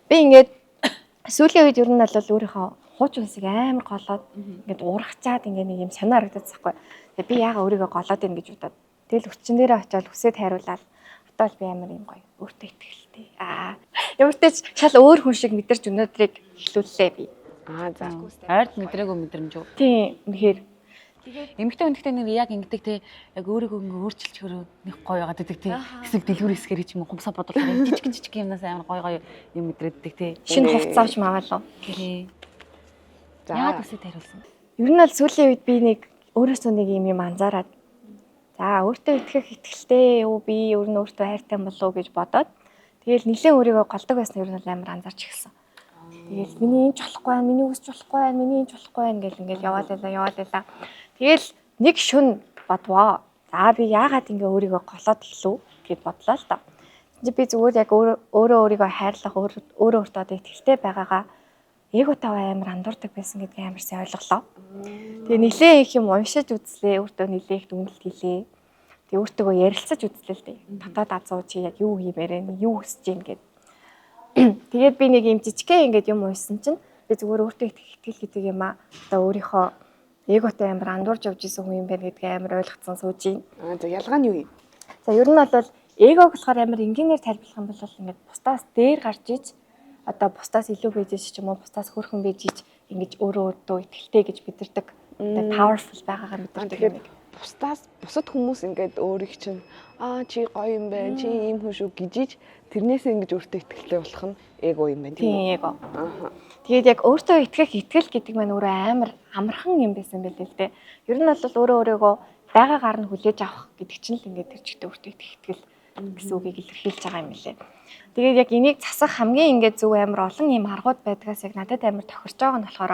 Би ингээд сүүлийн үед ер нь бол өөрийнхөө хуучин хүнсийг амар голоод ингээд урагчаад ингээд нэг юм сонио харагдаад байхгүй. Тэгээ би яага өөрийгөө голоод ийн гэж бодоод тэгэл өрчин дээрээ очиод хүсээд хайруулаад одоо л би амар юм гоё өөртөө ихтэй. Өөртөө шал өөр хүн шиг мэдэрч өнөөдрийг эхлүүллээ би. За. Ойрд мэдрээгүй мэдрэмж үү? Тийм үнэхээр Эмэгтэй хүнтэй нэр яг ингэдэг те яг өөрийгөө ингээ өөрчилж хөрөө нэг гоё яагаад гэдэг те эсвэл дэлгүүр хэсгэр чи юм гомсоо бодуулах жижиг юмнаас амар гоё юм мэдрээддэг те шинэ хувцас авч маавал уу. За яагаад үсэд хариулсан? Ер нь бол сүүлийн үед би нэг өөрөөсөө нэг юм анзаараад за өөртөө итгэх итгэлтэй юу би ер нь өөртөө хайртай болов уу гэж бодоод тэгэл нэлээд өөрийгөө голдог байсан ер нь амар анзаарч эхэлсэн. Тэгэл миний энэ ч болохгүй байна, миний үсч болохгүй байна, миний энэ ч болохгүй байна гэл ингээл яваад байлаа. Тэгэл нэг шүн бодвоо. За би яагаад ингээ өөрийгөө голоод эхлэв гэд бодлоо л та. Тэгвэл би зүгээр яг өөрөө өөрийгөө хайрлах, өөрөө өөртөө одоо итгэлтэй байгаагаа эготойгоо амар андуурдаг байсан гэдгийг амар сайн ойлголоо. Тэгээ нилээн их юм уншиж үзлээ, өөртөө нилээх дүнэлт хийлээ. Тэгээ өөртөөгөө ярилцаж үзлээ л дээ. Татаад азуу чи яг юу хиймээрээ, юу хүсэж ийн гэд. Тэгээд би нэг юм жижигхэн ингээд юм уншсан чинь би зүгээр өөртөө итгэл гэдэг юм аа. Одоо өөрийнхөө эготой амар андуурж явж исэн хүн юм байна гэдгийг амар ойлгоцсон сууж ийн. За ялгаа нь юу юм? За ер нь бол эго болохоор амар энгийнээр тайлбарлах юм бол ингээд бусдаас дээр гарч иж одоо бусдаас илүү байж ч юм уу бусдаас хөөрхөн байж ич ингэж өөрөө итгэлтэй гэж мэдэрдэг. Одоо powerful байгаагаа мэдэрдэг юм. Бусад хүмүүс ингээд өөрийг чинь чи гоё юм байна, чи ийм хүн шүү гэж тэрнээсээ ингэж өөртөө итгэлтэй болох нь эго юм байна тийм эго. Тэгээд яг өөртөө итгэх итгэл гэдэг маань өөрөө амар амархан юм байсан байл л дээ. Ер нь бол өөрийгөө байгаагаар нь хүлээж авах гэдэг чинь л ингээд тэр чигтээ өөртөө итгэх итгэл гэсэн үгийг илэрхийлж байгаа юм лээ. Тэгээд яг энийг засах хамгийн ингээд зөв амар олон юм аргууд байдгаас яг надад амар тохирч байгаа нь болохоор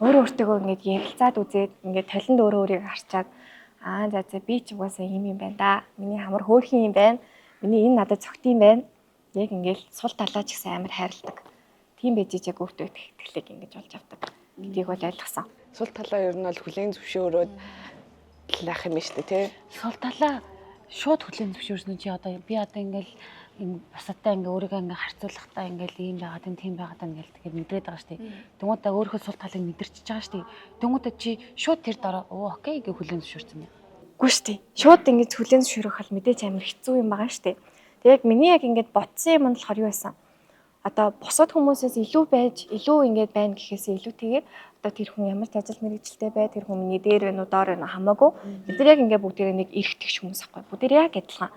өөрөө өөртөө ингээд ярилцаад үзээд ингээд талент өөрийгөө харчаад за би ч угаасаа юм байна да. Миний хамар хөөрхөн юм байна. Миний энэ надад цогт юм байна. Яг ингээд сул талаа ч гэсэн амар хайрладаг. Тийм байж яг өөртөө итгэлийг ингэж олж авдаг. Гэдгийг бол ойлгосон. Сул талаа ер нь бол хүлээн зөвшөөрөөд лах юм шүү дээ тий. Сул талаа шууд хүлээн зөвшөөрсөн чи одоо би одоо ингээл бусадтай ингээ өөрийгөө ингээ харьцуулахдаа ингээл ийм байгаад тийм байгаад ингээл тэгээд мэдрээд байгаа шүү дээ. Тэнгуудаа өөрийнхөө сул талыг мэдэрчиж байгаа шүү дээ. Тэнгуудаа чи шууд тэр дараа окей гэ хүлээн зөвшөөрсөн юм. Үгүй шүү дээ. Шууд ингэж хүлээн зөвшөөрөх бол мэдээж амар хэцүү юм байгаа шүү дээ. Тэгээд яг миний яг ингэж бодсон юм нь болохоор юу байсан? Одоо бусад хүмүүсээс илүү байж, илүү ингэж байна гэхээсээ илүүтэйгээр одоо тэр хүн ямар ч ажил мэргэжилтэй бай, тэр хүн миний дээр байна уу, доор байна уу хамаагүй. Бид нар яг ингэ бүгдээрээ нэг эргэтгэж хүмүүс ахгүй. Бүгдээр яг адилхан.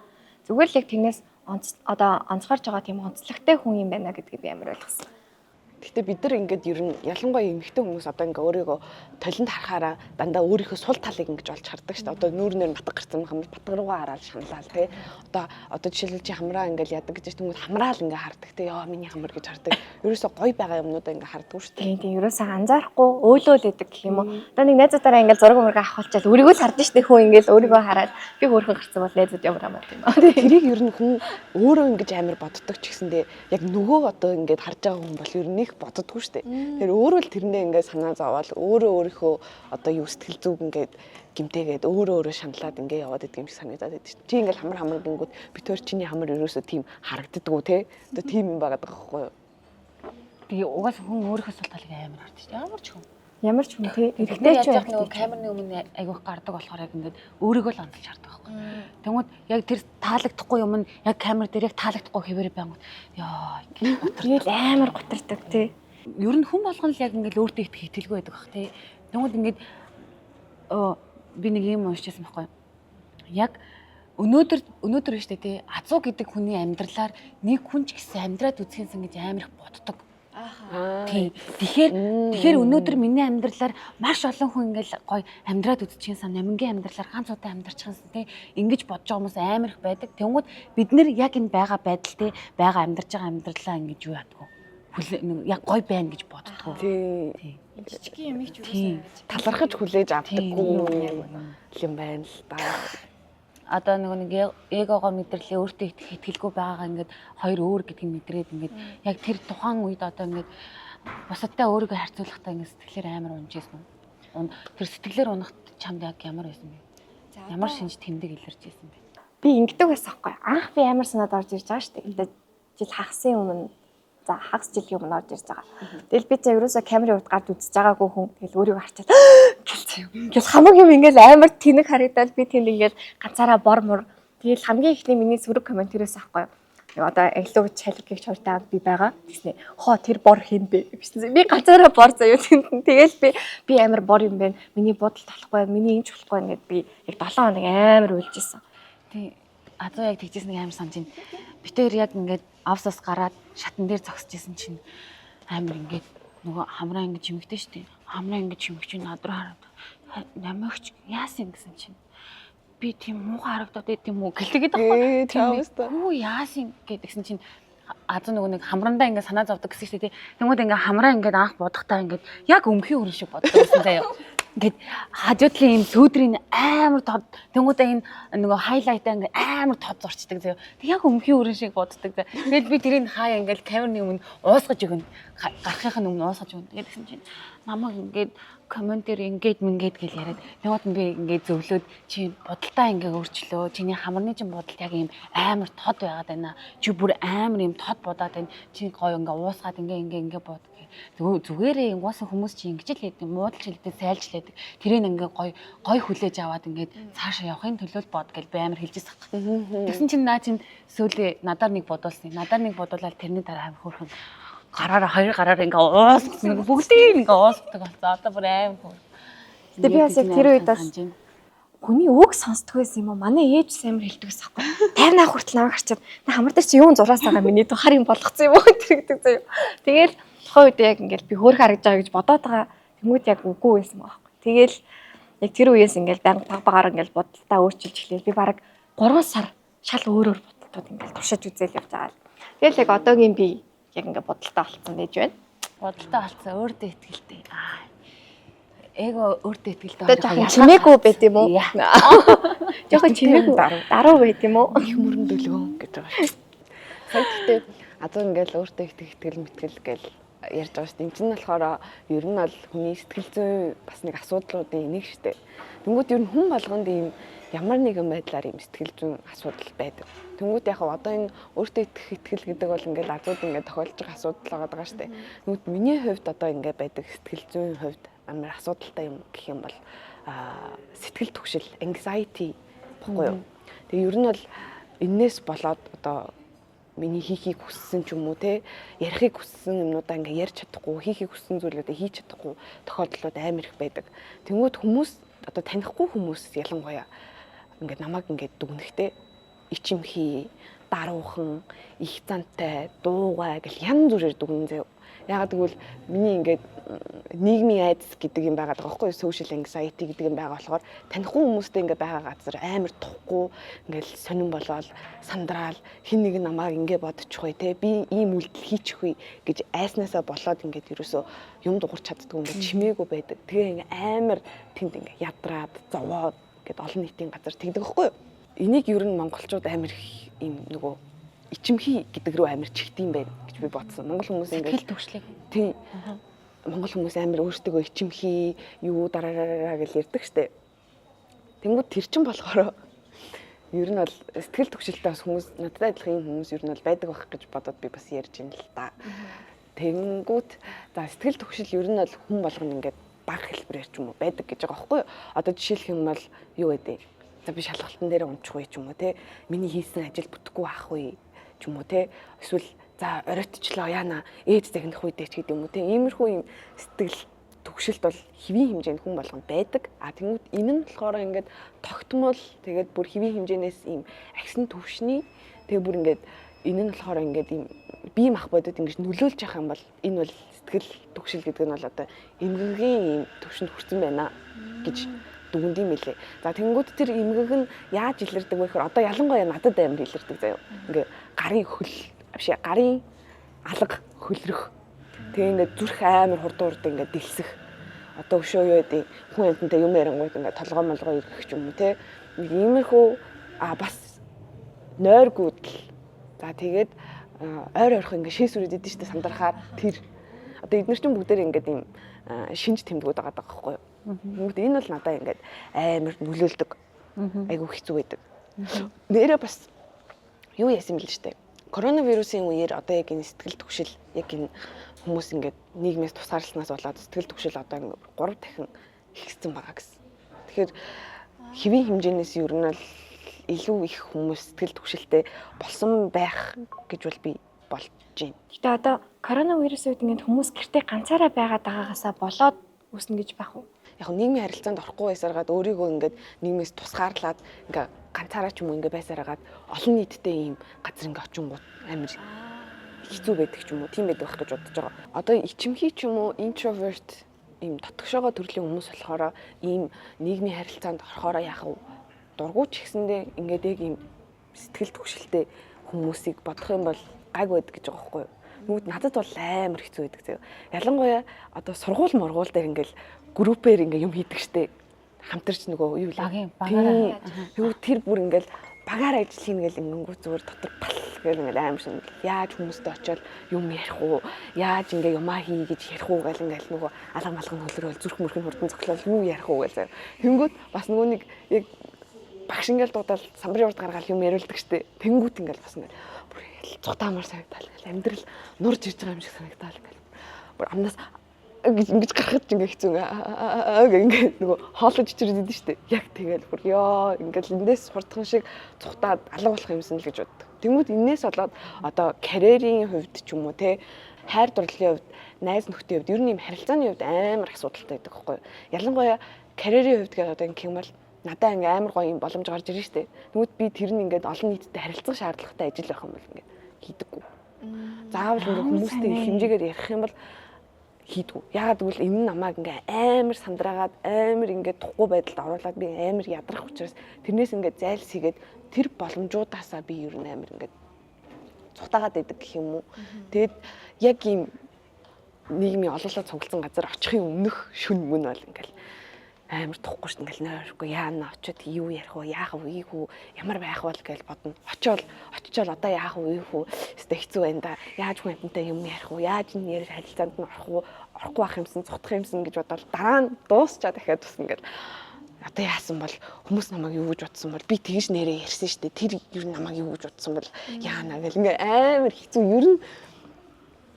Зүгээр л яг тэрнээс онцгорж байгаа тийм онцлогтой хүн юм байна гэдгийг би амар ойлгосон. Гэхдээ бид нар ингээд ер нь ялангуяа эмэгтэй хүмүүс одоо ингээ өөрийгөө талент харахаараа дандаа өөрийнхөө сул талыг ингэж олж хардаг шүү дээ. Одоо нүүрнээр матга гарсан хамар батг руугаа хараад шаналаа тий. Одоо жишээлбэл чи хамраа ингээл ядаг гэж тэнгууд хамраа л ингээ хардаг тий. Яа миний хамар гэж хардаг. Ерөөсөө гоё байгаа юмнуудаа ингээ хардаг шүү дээ. Тийм ерөөсөө анзаарахгүй өөлөөл өгдөг гэх юм уу. Одоо нэг найзуудаараа ингээл зураг мөргө авахулчаад өөрийгөө л хардаг шүү дээ. Хүн ингээл өөрийгөө хараад би хөөрхөн гарсан бол найзууд ямар амт юм аа. Тэрийг ер нь хүн өөрөө ингэж амар боддог ч гэсэндээ яг нөгөө одоо ингээд харж байгаа хүн бол ер нь боддоггүй шүү дээ. Тэр өөрөө л тэрэндээ ингээд санаа зовоол өөрийнхөө одоо юу сэтгэл зүг ингээд гимтээгээд өөрөө шаналаад ингээд яваад идэг юм шиг санагдаад байдаг шүү. Чи ингээд хамар гингүүд битүүр чиний хамар ерөөсөө тийм харагддаггүй те. Одоо тийм юм байгаад байгаа байхгүй юу? Тэгээ угаасаа хүн өөрийнхөө сул талыг амар хардаг шүү. Ямар ч хүн те эрэгтэй ч байх нөгөө камерны өмнө айгүйх гардаг болохоор яг ингээд өөрийгөө л хандж хардаг байхгүй. Тэнгүүд яг тэр таалагдахгүй юм нь яг камер дээр яг таалагдахгүй хэвээр байнгут яа тэгэл амар гутардаг те. Ер нь хүн болгон л яг ингээд өөртөө итгэх итгэлгүй байдаг бах те. Тэнгүүд ингээд би нэг юм уншижсэн байхгүй. Яг өнөөдөр биш те азуу гэдэг хүний амьдралаар нэг хүн ч гэсэн амьдраад үзхэнсэн гэж амар их боддог. Тэгэхээр өнөөдөр миний амьдралаар маш олон хүн ингээл гоё амьдраад үзчихсэн намингийн амьдралаар ганц удаа амьдарчихсан тий ингэж бодож байгаа хүмүүс амар их байдаг. Тэнгүүд бид нэр яг энэ байгаа байдал тий байгаа амьдарч байгаа амьдралаа ингэж юу яадгүй. Яг гоё байна гэж боддгоо. Тий. Жижигхэн юм их ч үгүй талархаж хүлээж авдаггүй юм байна л да. Одоо нэг эгогоо мэдрэлийн өөртөө итгэлгүй байгаагаа ингээд хоёр өөр гэдгийг мэдрээд ингээд яг тэр тухайн үед одоо ингээд бусадтай өөрийгөө харьцуулахдаа ингээд сэтгэлээр амар унжижсэн үү? Тэр сэтгэлээр унахт чамд яг ямар байсан бэ? Ямар шинж тэмдэг илэрч байсан бэ? Би ингэдэг байсан байхгүй. Анх би амар санаад орж ирж байгаа шүү дээ. Жил хагасан өмнө За хагас жилийн өмнө орж ирж байгаа. Тэгэл би за ерөөсөө камерын урд гард үзэж байгаагүй хүн. Тэгэл өөрийгөө харчаад гэлцээ. Ингээл хамаг юм ингээл амар тэнэг харагдаад би тэнд ингээл ганцаараа бор мор. Тэгэл хамгийн ихний миний сөрөг комментэрээс авахгүй. Одоо аглуу чалгигч хоёртай би байгаа. Тэгснэ хоо тэр бор хин бэ гэсэн. Би ганцаараа бор заяа тэнд. Тэгэл би амар бор юм байна. Миний бодолд болохгүй, миний инж болохгүй ингээд би яг 7 хоног амар уйлж исэн. Тий. Азуу яг тэгжсэн нэг амар санаж байна. Битээр яг ингээд авсаас гараад шатан дээр зогсож исэн чинь амар ингээд нөгөө хамраа ингээд чимэгтэй штеп. Хамраа ингээд чимэгч над руу хараад намайгч яасан гэсэн чинь би тийм муухай харагдаад тийм үү гэлтэгээд байхгүй. Хүү яасан гэдгсэн чинь азуу нөгөө нэг хамрандаа ингээд санаа зовдөг гэсэн штеп. Тэнгүүд ингээд хамраа ингээд анх бодохтаа ингээд яг өмхийн үрэн шиг боддогсэн заяа. Ингээд хажуудлын юм сөөдрийн амар тод тэнгуудаа энэ нөгөө хайлайтаа ингээд амар тод зурчдаг заяа. Тэг яг өмхийн үрэн шиг боддог заяа. Тэгэл би тэрийг хаа ингээд камерны өмнө уусгаж өгнө. Гарахын өмнө уусгаж өгнө. Тэгээд гэсэн чинь намайг ингээд комментэр ингээд мингээд гэл яриад тэгмээд би ингээд зөвлөөд чи бодолтаа ингээд өөрчлөө. Чиний хамарны чин бодол яг юм амар тод байгаад байна. Чи бүр амар юм тод бодоод байна. Чи гоё ингээд уусгаад ингээд бод. Зүгээрээ угаасаа хүмүүс чи ингэж л хийдэг, муудалж хэлдэг, сайлж хэлдэг. Тэрийг ингээ гой хүлээж аваад ингээд цаашаа явахын төлөө бод гэж би амар хэлжсэн хэрэг. Тэгсэн чинь наа чин сүүлээ надаар нэг бодуулсан. Надаар нэг бодуулаад тэрний дараа амар хөөрхөн хоёр гараараа ингээ уусгсан. Бүгдийг ингээ уусгадаг болсон. Одоо бүр амар хөөр. Гэтэ би бас яг тэр үед бас хүний үг сонсдог байсан юм уу? Манай ээж амар хэлдэг байсан байхгүй. 50 наа хүртэл намайг харчаад хамар дээр чи юун зураас байгаа миний дүү хар юм болгоцсон юм уу гэдэг заяа. Тэгэл тухайн үед яг ингээл би хөөх харагдаж байгаа гэж бодоод байгаа. Тэмүүд яг үгүй байсан байхгүй. Тэгэл яг тэр үеэс ингээл байнга багаар ингээл бодолтаа өөрчилж эхлэв. Би бараг 3 сар шал өөрөөр бодолтууд ингээл туршиж үзэл явж байгаа. Тэгэл яг одоогийн би яг ингээл бодолтоо болцсон байж байна. Бодолтоо болцсон өөртөө ихтэй. Эго өөртөө ихтэй. Тэгээд чимээгүй байт юм уу? Жохоо чимээгүй даруу байт юм уу? Их мөрөн дөлгөө гэж байгаа. Сая гэхдээ азуу ингээл өөртөө итгэл мэтгэл гээл ярьж байгаа шүү дээ. Энд чинь болохоор ер нь бол хүний сэтгэл зүйн бас нэг асуудлуудын нэг шүү дээ. Тэнгүүд ер нь хүн болгонд ийм ямар нэгэн байдлаар ийм сэтгэл зүйн асуудал байдаг. Тэнгүүд яг одоо энэ өөртөө итгэл гэдэг бол ингээл азууд ингээд тохиолж байгаа асуудал байгаа шүү дээ. Тэнгүүд миний хувьд одоо ингээд байдаг сэтгэл зүйн хувьд амар асуудалтай юм гэх юм бол сэтгэл түгшил, anxiety баггүй юу. Тэгээ ер нь бол энээс болоод одоо миний хийхийг хүссэн ч юм уу те ярихыг хүссэн юмнуудаа ингээ ярьж чадахгүй, хийхийг хүссэн зүйлүүдээ хийж чадахгүй тохиолдлууд амар их байдаг. Тэнгүүд хүмүүс одоо танихгүй хүмүүс ялангуяа ингээ намайг ингээ дүгнэхтэй ичимхий, даруухан, их зантай, дуугай гэл янз бүрээр дүгнэн заяа. Ягаад гэвэл миний ингээд нийгмийн айдас гэдэг юм байгаа байхгүй юу, social anxiety гэдэг юм байгаа болохоор танихгүй хүмүүстэй ингээд байгаа газар амар тухгүй ингээд сонирн болоод сандраал хин нэг намайг ингээд бодчихгүй те би ийм үйлдэл хийчихгүй гэж айснаасаа болоод ингээд ерөөсөө юм дуурч чаддгүй ингээд чимээгүй байдаг. Тэгээ ингээд амар тэнд ингээд ядраад зовоод ингээд олон нийтийн газар тэгдэг байхгүй юу. Энийг ер нь монголчууд амар ийм нөгөө ичимхий гэдэг рүү амар чигтийм байна гэж би бодсон. Монгол хүмүүс ингээд сэтгэл түгшлэг. Тийм. Монгол хүмүүс амар өөрсдөө ичимхий юу дараараа гэж ярьдаг штэ. Тэнгүүд тэр чин болохоор ер нь бол сэтгэл түгшилтэй бас хүмүүс надтай адилхан хүмүүс ер нь бол байдаг байх гэж бодоод би бас ярьж юм л та. Тэнгүүд за сэтгэл түгшил ер нь бол хүн болгоно ингээд баг хэлбэрээр ч юм уу байдаг гэж байгаа байхгүй юу? Одоо жишээлх юм бол юу гэдэг. За би шалгалтын дээр унчихгүй ч юм уу те. Миний хийсэн ажил бүтэхгүй байхгүй ч юм уу те. Эсвэл за оройтчлоо яана ээж загнах үедээ ч гэдэг юм уу те. Иймэрхүү юм сэтгэл түгшилт бол хэвийн хэмжээнд хүн болгонд байдаг. Тэнгүүд энэ нь болохоор ингээд тогтмол тэгээд бүр хэвийн хэмжээнээс ийм агсан төвшний тэгээд бүр ингээд энэ нь болохоор ингээд ийм бие мах бодод ингэж нөлөөлж явах юм бол энэ бол сэтгэл түгшил гэдэг нь бол одоо эмгэнгийн ийм төвшөнд хүрсэн байна гэж дүгнэд юм билээ. За тэнгүүд тэр эмгэг нь яаж илэрдэг вэ гэхээр одоо ялангуяа надад амар илэрдэг заяа. Ингээ гарын хөл авши гарын алга хөлрөх. Тэгээ ингээ зүрх амар хурдан ингээ дэлсэх. Одоо өшөө юу гэдэг хүн амтантай юм ярингууд ингээ толгой молгой ирэх ч юм уу те. Иймэрхүү бас нойргүйдэл. За тэгээд ойр ойрхон ингээ шээсүрээд идэв штэ сандрахаар тэр одоо эдгээр чинь бүгдээр ингээ ийм шинж тэмдгүүд байгаа байхгүй юу? Тэгмээд энэ бол надад ингээд амар нөлөөлдөг. Айгу хэцүү байдаг. Нэрээ бас юу яасан бэл штэ. коронавирусын үеэр одоо яг энэ сэтгэл түгшил яг энэ хүмүүс ингээд нийгмээс тусгаарласнаас болоод сэтгэл түгшил одоо ингээд 3 дахин ихсэн байгаа гэсэн. Тэгэхээр хэвийн хэмжээнээс ер нь л илүү их хүмүүс сэтгэл түгшилтэй болсон байх гэж бол би болж байна. Гэтэ одоо коронавирусын үед ингээд хүмүүс гэртээ ганцаараа байгаад байгаагаасаа болоод үүснэ гэж байх уу? Яг нийгмийн харилцаанд орохгүй байсараад өөрийгөө ингээд нийгмээс тусгаарлаад ингээд ганцаараа ч юм уу ингээд байсараад олон нийттэй ийм газар ингээд очингууд амар хэцүү байдаг ч юм уу, тийм байдаг гэж бодож байгаа. Одоо ичимхий ч юм уу, introvert ийм дотгошоогоо төрлийн хүмүүс болохоор ийм нийгмийн харилцаанд орохоор яах вэ? Дургуйч гэсэндээ ингээд яг ийм сэтгэл түгшилтэй хүмүүсийг бодох юм бол гайг байдаг гэж байгаа байхгүй юу? Нүгд надад бол амар хэцүү байдаг заяа. Ялангуяа одоо сургууль дээр ингээд группээр ингээд юм хийдэг штеп. Хамтарч нөгөө юу лээ. Багаар. Тэр бүр ингээд багаар ажил хийнэ гэл ингэнгүү зүгээр дотор бал гэл ингээд амар шин яаж хүмүүстэй очиод юм ярих уу? Яаж ингээд юмаа хий гэж ярих уу гэл ингээд нөгөө алга малгын хөлрөөл зүрх мөрхний хурдан цоглол юу ярих уу гэл заяа. Тэнгүүд бас нөгөө нэг яг багш ингээд дуудаад самбарын урд гаргаал юм яриулдаг штеп. Тэнгүүд ингээд бас ингээд бүр цутаамар санагдал гэл амьдрал нурж ирж байгаа юм шиг санагдал гэл. Бүр амнаас ингэж гарахад ч ингээ хэцүү ингээ нөгөө хоолож ичрээд идэв штэ. Яг тэгэл бүр ёо ингээл эндээс хурдхан шиг цухтаад алга болох юмсан л гэж боддог. Тэнгүүд энээс болоод одоо карьерийн хувьд ч юм уу те хайр дурлалын хувьд, найз нөхдийн хувьд ер нь юм харилцааны хувьд амар их асуудалтай байдаг байхгүй юу? Ялангуяа карьерийн хувьд гэдэг одоо ингээ юм бол надаа ингээ амар гоё юм боломж гарч ирж штэ. Тэнгүүд би тэр нь ингээд олон нийтэд харилцах шаардлагатай ажил байх юм бол ингээ хийдэггүй. Заавал ингээ хүмүүстэй их хэмжээгээр ярих юм бол хийдгүү. Яагаад гэвэл энэ намайг ингээ амар сандраагаад амар ингээ тухгүй байдалд оруулаад би амар ядрах учраас тэрнээс ингээ зайлс хийгээд тэр боломжуудаасаа би ер нь амар ингээ цутаагаад байдаг гэх юм уу. Тэгэд яг ийм нийгмийн олоолаа цугласан газар очихын өмнөх шүн мөн бол ингээл амар тухгүй шин ингээл нойргүй яана очиод юу ярих вэ яах вэ ийхүү ямар байх вэ гэж бодно. Очичол одоо яах вэ ийхүү өстө хэцүү байна да. Яаж хүн амттай юм ярих вэ? Яаж энэ ярих харилцаанд нь орохгүй байх юмсан цутах юмсан гэж бодоод дараа нь дуусчаа дахиад тус ингээл одоо яасан бол хүмүүс намайг юу гэж бодсон бол би тэгж нэрээ ярьсан шүү дээ. Тэр ер нь намайг юу гэж бодсон бол яана гэл ингээ амар хэцүү ер нь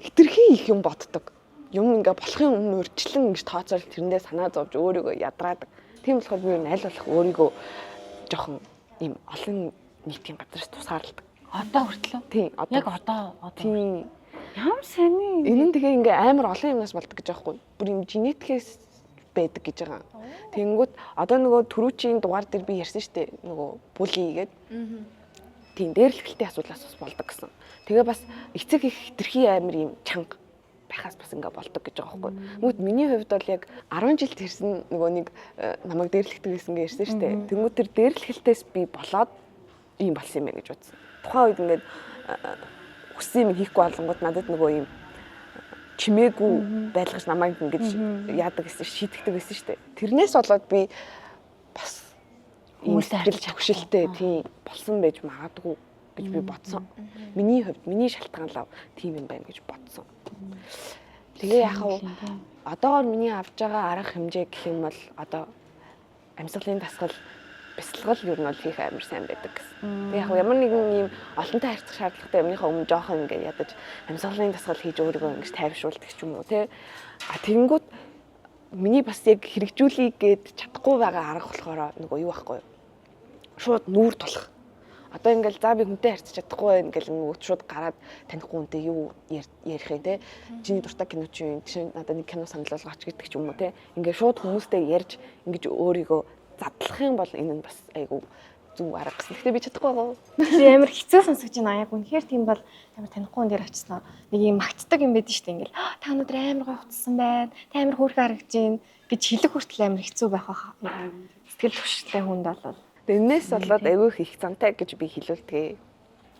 хитрхи их юм боддог. Юм ингээ болохын өмнө өрчлөн ингэж тооцоол тэрэндээ санаа зовж өөрийгөө ядраадаг. Тийм болохоор би аль болох өөрийгөө жоохон ийм олон нийтийн газараас тусгаарладаг. Одоо хүртлөө. Тийм. Яг одоо. Тийм. Ямар сони. Энэ нь тэгээ ингээ амар олон юмнаас болдог гэж аахгүй. Бүр юм генетикээс байдаг гэж байгаа. Тэнгүүд одоо нөгөө түрүүчийн дугаар дээр би ярьсан шүү дээ. Нөгөө бүли гээд. Тийм дээрлэхэлтийн асуудлаас бас болдог гэсэн. Тэгээ бас эцэг их хитрхи амар юм чанга байхаас бас ингээ болдог гэж байгаа байхгүй. Тэгмүүд миний хувьд бол яг 10 жилд хэрсэн нөгөө нэг намайг дээрлэхдэг гэсэн гээ ярьсан шүү дээ. Тэнгүүд тэр дээрлэхэлтээс би болоод ийм болсон юм байна гэж бодсон. Тухайн үед ингээд хүссэн юм хийхгүй болонгууд надад нөгөө ийм чимээгүй байлгаж намайг ингэж яадаг гэсэн шийдэгдэг гэсэн шүү дээ. Тэрнээс болоод би бас хүмүүстэй харилцах хөшөлтэй тийм болсон байж магадгүй гэж би бодсон. Миний хувьд миний шалтгаан лав тийм юм байна гэж бодсон. Тэгээ яхав одоогоор миний авж байгаа арга хэмжээ гэх юм бол одоо амьсгалын дасгал бясалгал юу нь бол хийх амар сайн байдаг гэсэн. Тэгээ яг ямар нэгэн ийм олонтой харьцах шаардлагатай юмныхаа өмнө жоохон ингээд ядаж амьсгалын дасгал хийж өөрийгөө ингэж тайвшруулдаг ч юм уу те. Тэгэнгүүт миний бас яг хэрэгжүүлэе гээд чадахгүй байгаа арга болохоор нөгөө юу байхгүй юу? Шууд нүүр тулах. Одоо ингээл за би хүнтэй харьцаж чадахгүй ингээл нөгөө шууд гараад танихгүй хүнтэй юу ярих юм те. Чиний дуртай кино чи юу? Чи надад нэг кино санал болгооч гэдэг ч юм уу те. Ингээд шууд хүмүүстэй ярьж ингэж өөрийгөө задлах юм бол энэ нь бас айгу зүг арга гэсэн. Гэтэ би чадахгүй байгаа. Би амар хэцүү сонсож байна. Яг үнэхээр тийм бол амар танихгүй хүн дээр очсон. Нэг юм магтдаг юм байдаг шүү дээ. Ингээл та өнөөдөр амар гоё хувцсан байна. Та амар хөөрхөн харагдаж байна гэж хэлэх хүртэл амар хэцүү байх баха. Сэтгэл хөдлөлтэй хүнд болол. Энээс болоод айгүй их зантай гэж би хэлүүлдэг.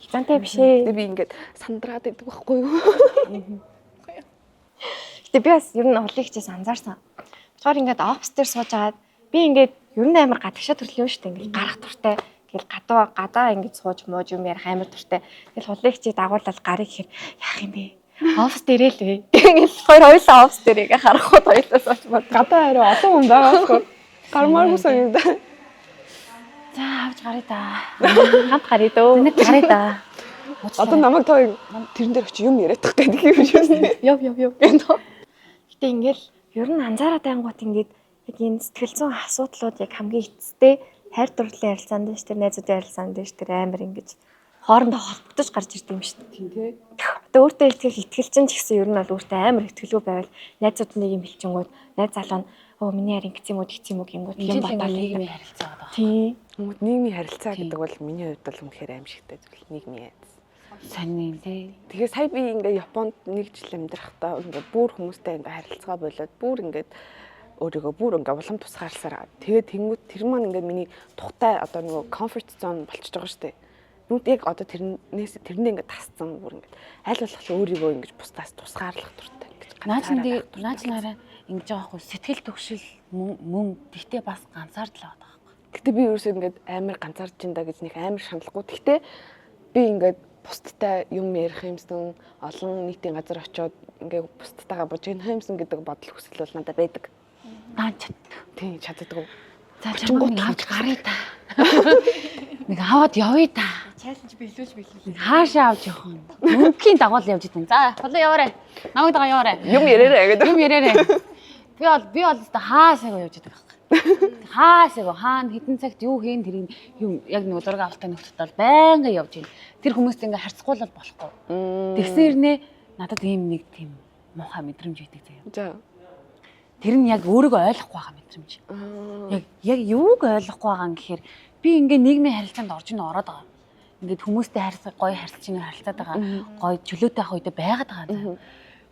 Зантай биш ээ. Би ингээд сандраад байдаг байхгүй юу? Гэтэ би бас ер нь олон ихчээс анзаарсан. Болохоор ингээд офс дээр сууж агаад би ингээд ер нь амар гадагшаа төрөл юм шүү дээ. Ингээд гарах туртай. Тэгэл гадаа ингээд сууж мууж юм ярих амар туртай. Тэгэл олон ихчээ дагуулаад гарыг гэхээр яах юм бэ? Офс дээрээ л вэ. Ингээд хоёулаа офс дээр ингээ харахгүй хоёулаа сууж бод. Гадаа арай олон хүн байгаа болохоор гармааргүй санагдаа. За авч гарыг да. Хамт гарыг дөө. Нэг гарыг да. Одоо намайг тоо тэрэн дээр очи юм яриад тах гэдэг юм шүү. Яв. Гэтэ ингээл ер нь анзаараад байнгут ингээд яг энэ сэтгэл зүйн асуудлууд яг хамгийн эцэстээ хайр дурлалын харилцаанд дэвш тэр найзуудын харилцаанд дэвш тэр амар ингэж хоорондоо холбогдож гарч ирд юм шүү дээ. Тийм тий. Одоо өөртөө итгэлчин ч гэсэн ер нь бол өөртөө амар итгэлгүй байвал найзууд нэг юм хэлчихэнгүүт найз залуу нь оо миний харин гэх юм уу гингүүт юм бодоод нийгмийн харилцаа байгаа. тийм. Хүмүүс нийгмийн харилцаа гэдэг бол миний хувьд бол үнэхээр аимшигтай зүйл нийгмийн айдас. Сонин тий. Тэгээ сая би ингээ Японд нэг жил амьдрахдаа ингээ бүр хүмүүстэй ингээ харилцаа болоод бүр ингээ өөрийгөө бүр ингээ улам тусгаарласаар тэгээ тэнгууд тэр маань ингээ миний тухтай одоо нөгөө comfort zone болчихж байгаа шүү дээ. Нүд яг одоо тэрнээ ингээ тасцсан бүр ингээ аль болох өөрийгөө ингээ бусдаас тусгаарлах дуртай ингээ Наач нараа ингэж байгаа хгүй сэтгэл төгшил мөн тэгтээ бас ганцаардл байгаа байхгүй. Гэтэ би ерөөсөө ингээд амар ганцаарч ин да гэж нэг амар шаналхгүй. Тэгтээ би ингээд бусдтай юм ярих юмсан олон нийтийн газар очиод ингээд бусдтайгаа бож гэх юмсан гэдэг бодол хүсэл бол надад байдаг. Наа чаддаг. Тийм чаддаггүй. За чамд нэг авч гарыг та. Нэг аваад явъя та. Чайлж биелүүлж. Хаашаа авч явах юм. Мөнхийн дагуул явж идэв. За болоо яваарай. Намайг дагаа яваарай. Юм яриараа гэдэг. Юм яриарай. Би бол өстө хаасаагаа явж идэв байхгүй. Хаасаагаа хаана хэдэн цагт юу хийн тэр юм яг нэг зураг авалтаа нөхдөд бол байнга явж ийн. Тэр хүмүүст ингээ харцгүй бол болохгүй. Тэгсэрнээ надад ийм нэг тийм муухай мэдрэмж өгдөг заяа. За. Тэр нь яг өөрийгөө ойлгохгүй байгаа мэдрэмж. Яг юуг ойлгохгүй байгаа юм гэхээр би ингээ нийгмийн харилцаанд орж ин ороод байгаа. Ингээд хүмүүстэй гоё харилцаж ин харилцаад байгаа. Гоё чөлөөтэй ах үедээ байгаад байгаа.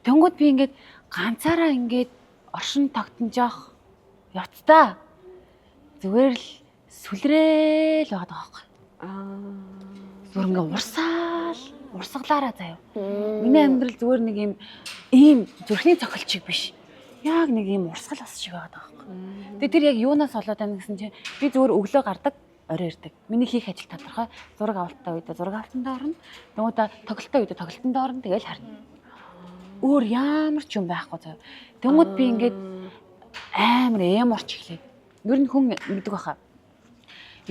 Тэнгүүд би ингээд ганцаараа ингээд оршин тогтножох явцдаа зүгээр л сүлрээл байгаа байхгүй. Зүгээр ингээ урсгалаараа заяа. Миний амьдрал зүгээр нэг ийм зүрхний цохилт шиг биш. Яг нэг ийм урсгал бас шиг байгаа байхгүй. Тэгээ тэр яг юунаас болоод байна гэсэн чинь би зүгээр өглөө гардаг, орой ирдэг. Миний хийх ажил тодорхой. Зураг авалттай үедээ зураг авалтанд орно. Нөгөөдөө тоглолттой үедээ тоглолтод орно. Тэгээл харна. Өөр ямар ч юм байхгүй заяа. Тэнгүүд би ингээд амар эморч эхлэв. Ер нь хүн гэдэг баха.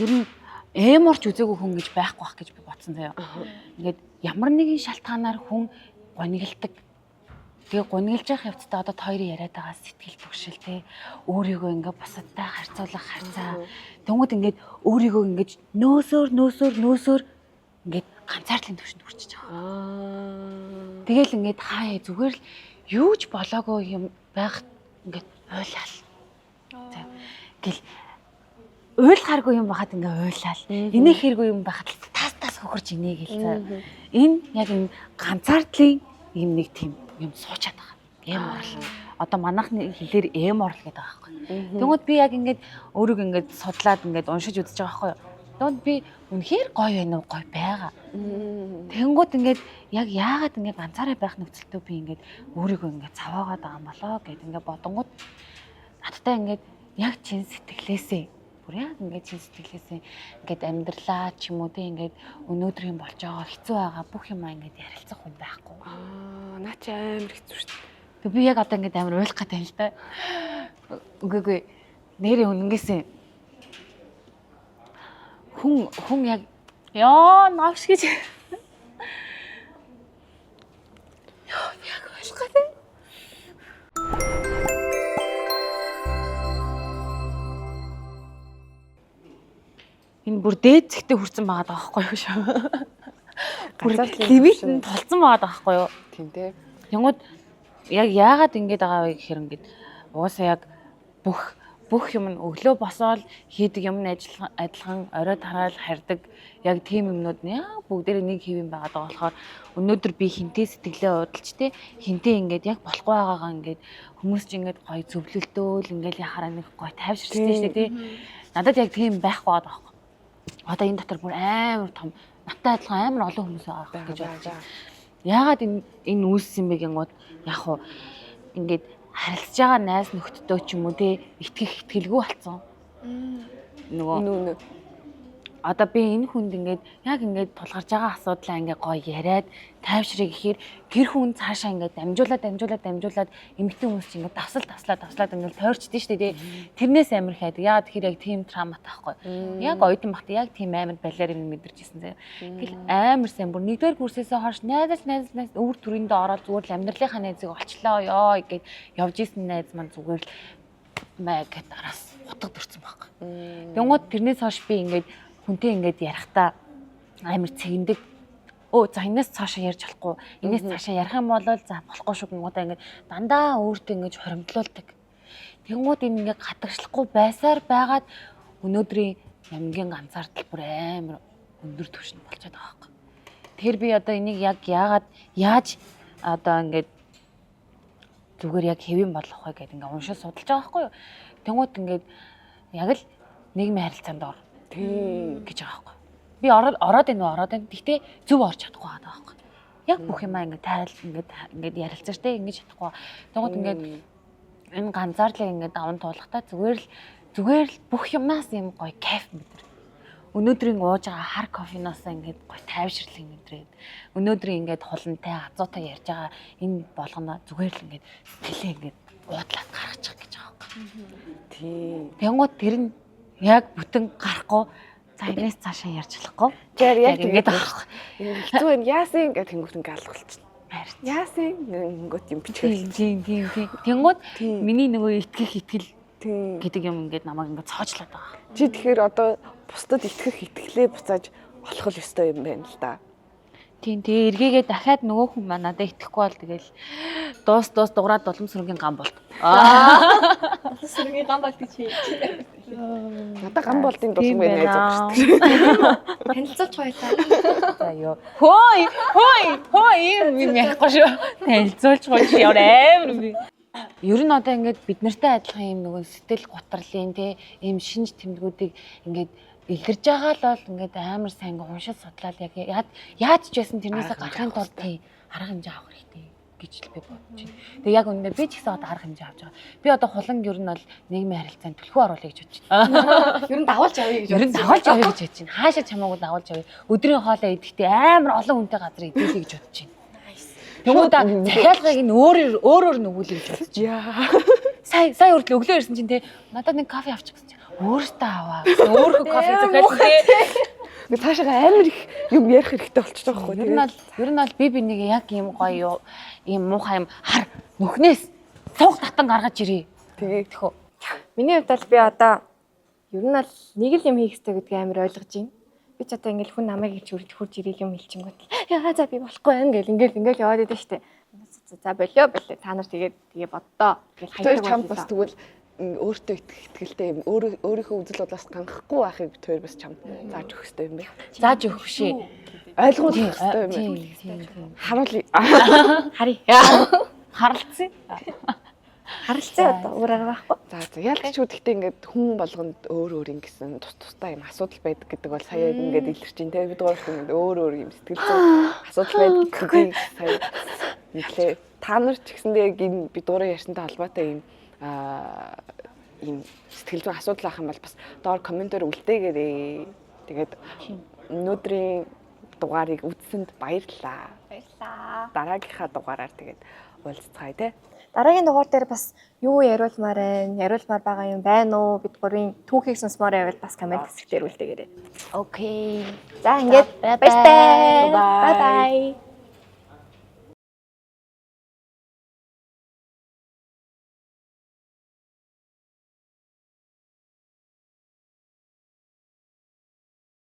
Ер нь эморч үзээгүй хүн гэж байхгүй бах гэж би бодсон заяа. Ингээд ямар нэгэн шалтгаанаар хүн гонигддаг. Тэгээ гонигдж явах явцдаа одоо хоёрын яриад байгаа сэтгэл төгшил те өөрийгөө ингээд бусадтай харьцуулах харьцаа. Тэнгүүд ингээд өөрийгөө ингээд нөөсөөр ингээд ганцаардлын төвшөнд хүрчихэж байгаа. Тэгэл ингээд хаяа зүгээр л юу ч болоогүй юм байхад ингээд ойлаал. За гэл ойлгохааргүй юм байхад ингээд ойлаал. Инех хэрэггүй юм байхад таас хөхөрч инээ гэл за. Энэ яг энэ ганцаардлын юм нэг тийм юм суучаад байгаа. Эм орл. Одоо манайхны хэлээр эм орл гэдэг байгаа байхгүй. Тэгмээд би яг ингээд өөрийгөө ингээд судлаад ингээд уншиж үзэж байгаа байхгүй юу. Тэгмээд би үнэхээр гоё байна уу гоё байгаа. Тэнгүүд ингээд яг яагаад ингээд ганцаараа байх нөхцөлтөө би ингээд өөрийгөө ингээд цаваагаад байгаа юм болоо гэд ингээд бодонгууд надтай ингээд яг чин сэтгэлээсээ бүр яг ингээд чин сэтгэлээсээ ингээд амьдралаа ч юм уу те ингээд өнөөдрийн болж байгаа хэцүү байгаа бүх юм ингээд ярилцах хүн байхгүй. Наа чи амар хэцүү шүү дээ. Тэг би яг одоо ингээд амар ойлгох гэдэг юм л та. Үгүй нэрээ үнэнгээсээ хүн яг яа навш гэж яа яг ойлгох гэдэг. Энэ бүр дээд зэгтээ хүрсэн байгаа даахгүй юу шүү. Бүр лимитэнд толцсон байгаа даахгүй юу. Тийм дээ. Тэнгүүд яг яагаад ингэж байгаа вэ гэхээр ингээд угаасаа яг бүх юм нь өглөө босоод хийдэг юм адилхан орой тараал хардаг яг тийм юмнууд нь яг бүгдээрээ нэг хэв юм байгаа болохоор өнөөдөр би хинтээ сэтгэлээ удалж те хинтээ ингээд яг болохгүй байгаагаа ингээд хүмүүс ч ингээд гоё зөвлөлтөөл ингээд яхаараа нэг гоё тайвширчтэй шүү дээ те надад яг тийм байхгүй байгаа даахгүй. Одоо энэ дотор бүр амар том надтай адилхан амар олон хүмүүс байгаа гэж бодож байна. Яагаад энэ үйлсэн бэ гингууд яг хуу ингээд харилцаж байгаа найз нөхдөдөө ч юм уу те итгэх итгэлгүй болсон. Нөгөө одоо би энэ хүнд ингээд яг ингээд тулгарч байгаа асуудлаа ингээд гоё яриад тайвшрыг гэхээр гэр хүн цаашаа ингээд дамжуулаад эмэгтэй хүмүүс чинь ингээд давслаад ингээд тойрчдээ шүү дээ. Тэрнээс амар хайдаг. Яагаад тэгэхээр яг тийм травмат аахгүй. Яг оюутан багт яг тийм амар балерин мэдэрч ирсэн заяа. Тэгэл амар сайн бүр нэгдүгээр курсээсээ хойш найз өвөр төрөндөө ороод зүгээр л амьдралынхаа найзыг олчлоо ёо гэд явж исэн найз маань зүгээр л гэт араас утга төрсэн байхгүй. Тэнгууд тэрнээс хойш би ингээд хүнтэй ингээд ярихдаа амар цэгэндэг. За энэс цаашаа ярьж болохгүй. Энэс цаашаа ярих юм бол за болохгүй шүү гингуудаа ингээд дандаа өөртөө ингээд хоримтлуулдаг. Тэнгууд энэ ингээд хатагшлахгүй байсаар байгаад өнөөдрийн намгийн ганцаардал бүр амар өндөр түвшинд болчиход байгаа байхгүй. Тэгэхээр би одоо энийг яг яаж одоо ингээд зүгээр яг хэвэн болох вэ гэдэг ингээд уншиж судалж байгаа байхгүй юу. Тэнгууд ингээд яг л нийгмийн харилцаанд ор гэж байгаа байхгүй. Би ороод байна. Гэхдээ зөв орж чадахгүй байгаа байхгүй. Яг бүх юмаа ингээд ярилцаж тэ ингэж чадахгүй. Тэгвэл ингээд энэ ганцаарлыг ингээд даван туулахтаа зүгээр л бүх юмнаас юм гоё кайф мэдэр. Өнөөдрийн ууж байгаа хар кофеноос ингээд гоё тайвширлыг мэдрээд өнөөдрийн ингээд хулантай азуутай ярьж байгаа энэ болгоно зүгээр л ингээд сэтгэлээ ингээд уудлаад гаргачих гэж байгаа байхгүй. Тийм. Тэнгууд тэр нь яг бүтэн гарахгүй цагнаас цаашаа ярьж болохгүй. Тэр яг ингэж байгаа. Хэцүү юм яасан гэдэг тэнгууд ингээд алгуулчихна. Яасан ингээд юм бичгэл. Тийм. Тэнгууд миний нөгөө итгэл гэдэг юм ингээд намайг ингээд цоочлаад байгаа. Чи тэгэхээр одоо бусдад итгэлээ буцааж олох л ёстой юм байна л да. Тийм эргээгээ дахиад нөгөө хүн маань надад итгэхгүй бол тэгэл дуус дуграад улам сүргийн гам болт. Сүргийн гам болт чи. Надад гам болтын дулмын найз байгаа шүү дээ. Танилцуулж хоёлаа. За ёо. Хөөе юм ярихгүй шүү. Танилцуулж гоё яар амар. Ер нь одоо ингээд бид нартай адилхан юм нөгөө сэтгэл гутралын те ийм шинж тэмдгүүдийг ингээд илэрж байгаа л бол ингээд амар сайн уншиж судлаад яг яаж ч байсан тэрнээсээ гарахын тулд тий арга хэмжээ авах хэрэгтэй гэж л би бодож байна. Тэгээ яг үнэндээ би ч гэсэн одоо арга хэмжээ авч байгаа. Би одоо хулан ер нь бол нийгмийн харилцаанд төлхөө оруулъя гэж бодож байна. Ер нь давуулж авъя гэж бодож байна. Хаашаа чамаагүй давуулж авъя. Өдрийн хоолоо идэхдээ амар олон хүнтэй газар идэлье гэж бодож байна. Тэнгүүд захиалгыг нь өөрөөр нөгүүлээ гэж бодож байна. Сая үрдэл өглөө ирсэн чинь те надад нэг кофе авчих гэсэн чинь өөртөө аваа. Өөрхөө кофе захиалсан те. Цаашаа амар их юм ярих хэрэгтэй болчихж байгаа байхгүй. Ер нь бол би нэг яг юм гоё юм муухай юм хар нүхнээс цонх татан гаргаж ирээ. Тэгэхөө. Миний хувьд бол би одоо ер нь бол нэг л юм хийх хэрэгтэй гэдгийг амар ойлгож байна. Би ч одоо ингээл хүн намайг гэж хурж ирэх юм хэлчихэнгүүт яа за би болохгүй байна гэл ингээл яваад идэв штэ. За болио та нар тэгээ боддоо гэл хаяг чамд бас тэгвэл өөртөө итгэлтэй юм өөрийнхөө үзэл бодлоос ганхахгүй байхыг бид хоёр бас чамд зааж өгөх хэрэгтэй юм байна. Зааж өгөх шээ. Ойлгуулах хэрэгтэй юм байна. Харуулъя. Харъя. Харалцъя. Харилцаа одоо өөр арга байхгүй. За яалт ч үгдэгтэй ингээд хүн болгонд өөр ингэсэн тустай юм асуудал байдаг гэдэг бол сая ингээд илэрч ин тэ бид гурав ингээд өөр юм сэтгэл зүйн асуудал байдаг гэдгийг сая нэглээ. Та нар ч гэсэндээ яг энэ бид гурав ярьсантай холбоотой ийм сэтгэл зүйн асуудал ах юм бол бас доор комментээр үлдээгээрэй. Тэгээд өнөөдрийн дугаарыг үзсэнд баярлалаа. Дараагийнхаа дугаараар тэгээд уулзцгаая те. Дараагийн дугаар дээр бас юу яриулмаар байгаа юм байна уу? Бид гурийн түүхийг сонсмоор байвал бас комент хэсгээр үлдээгээрэй. Окей. За ингээд баяртай. Бай бай.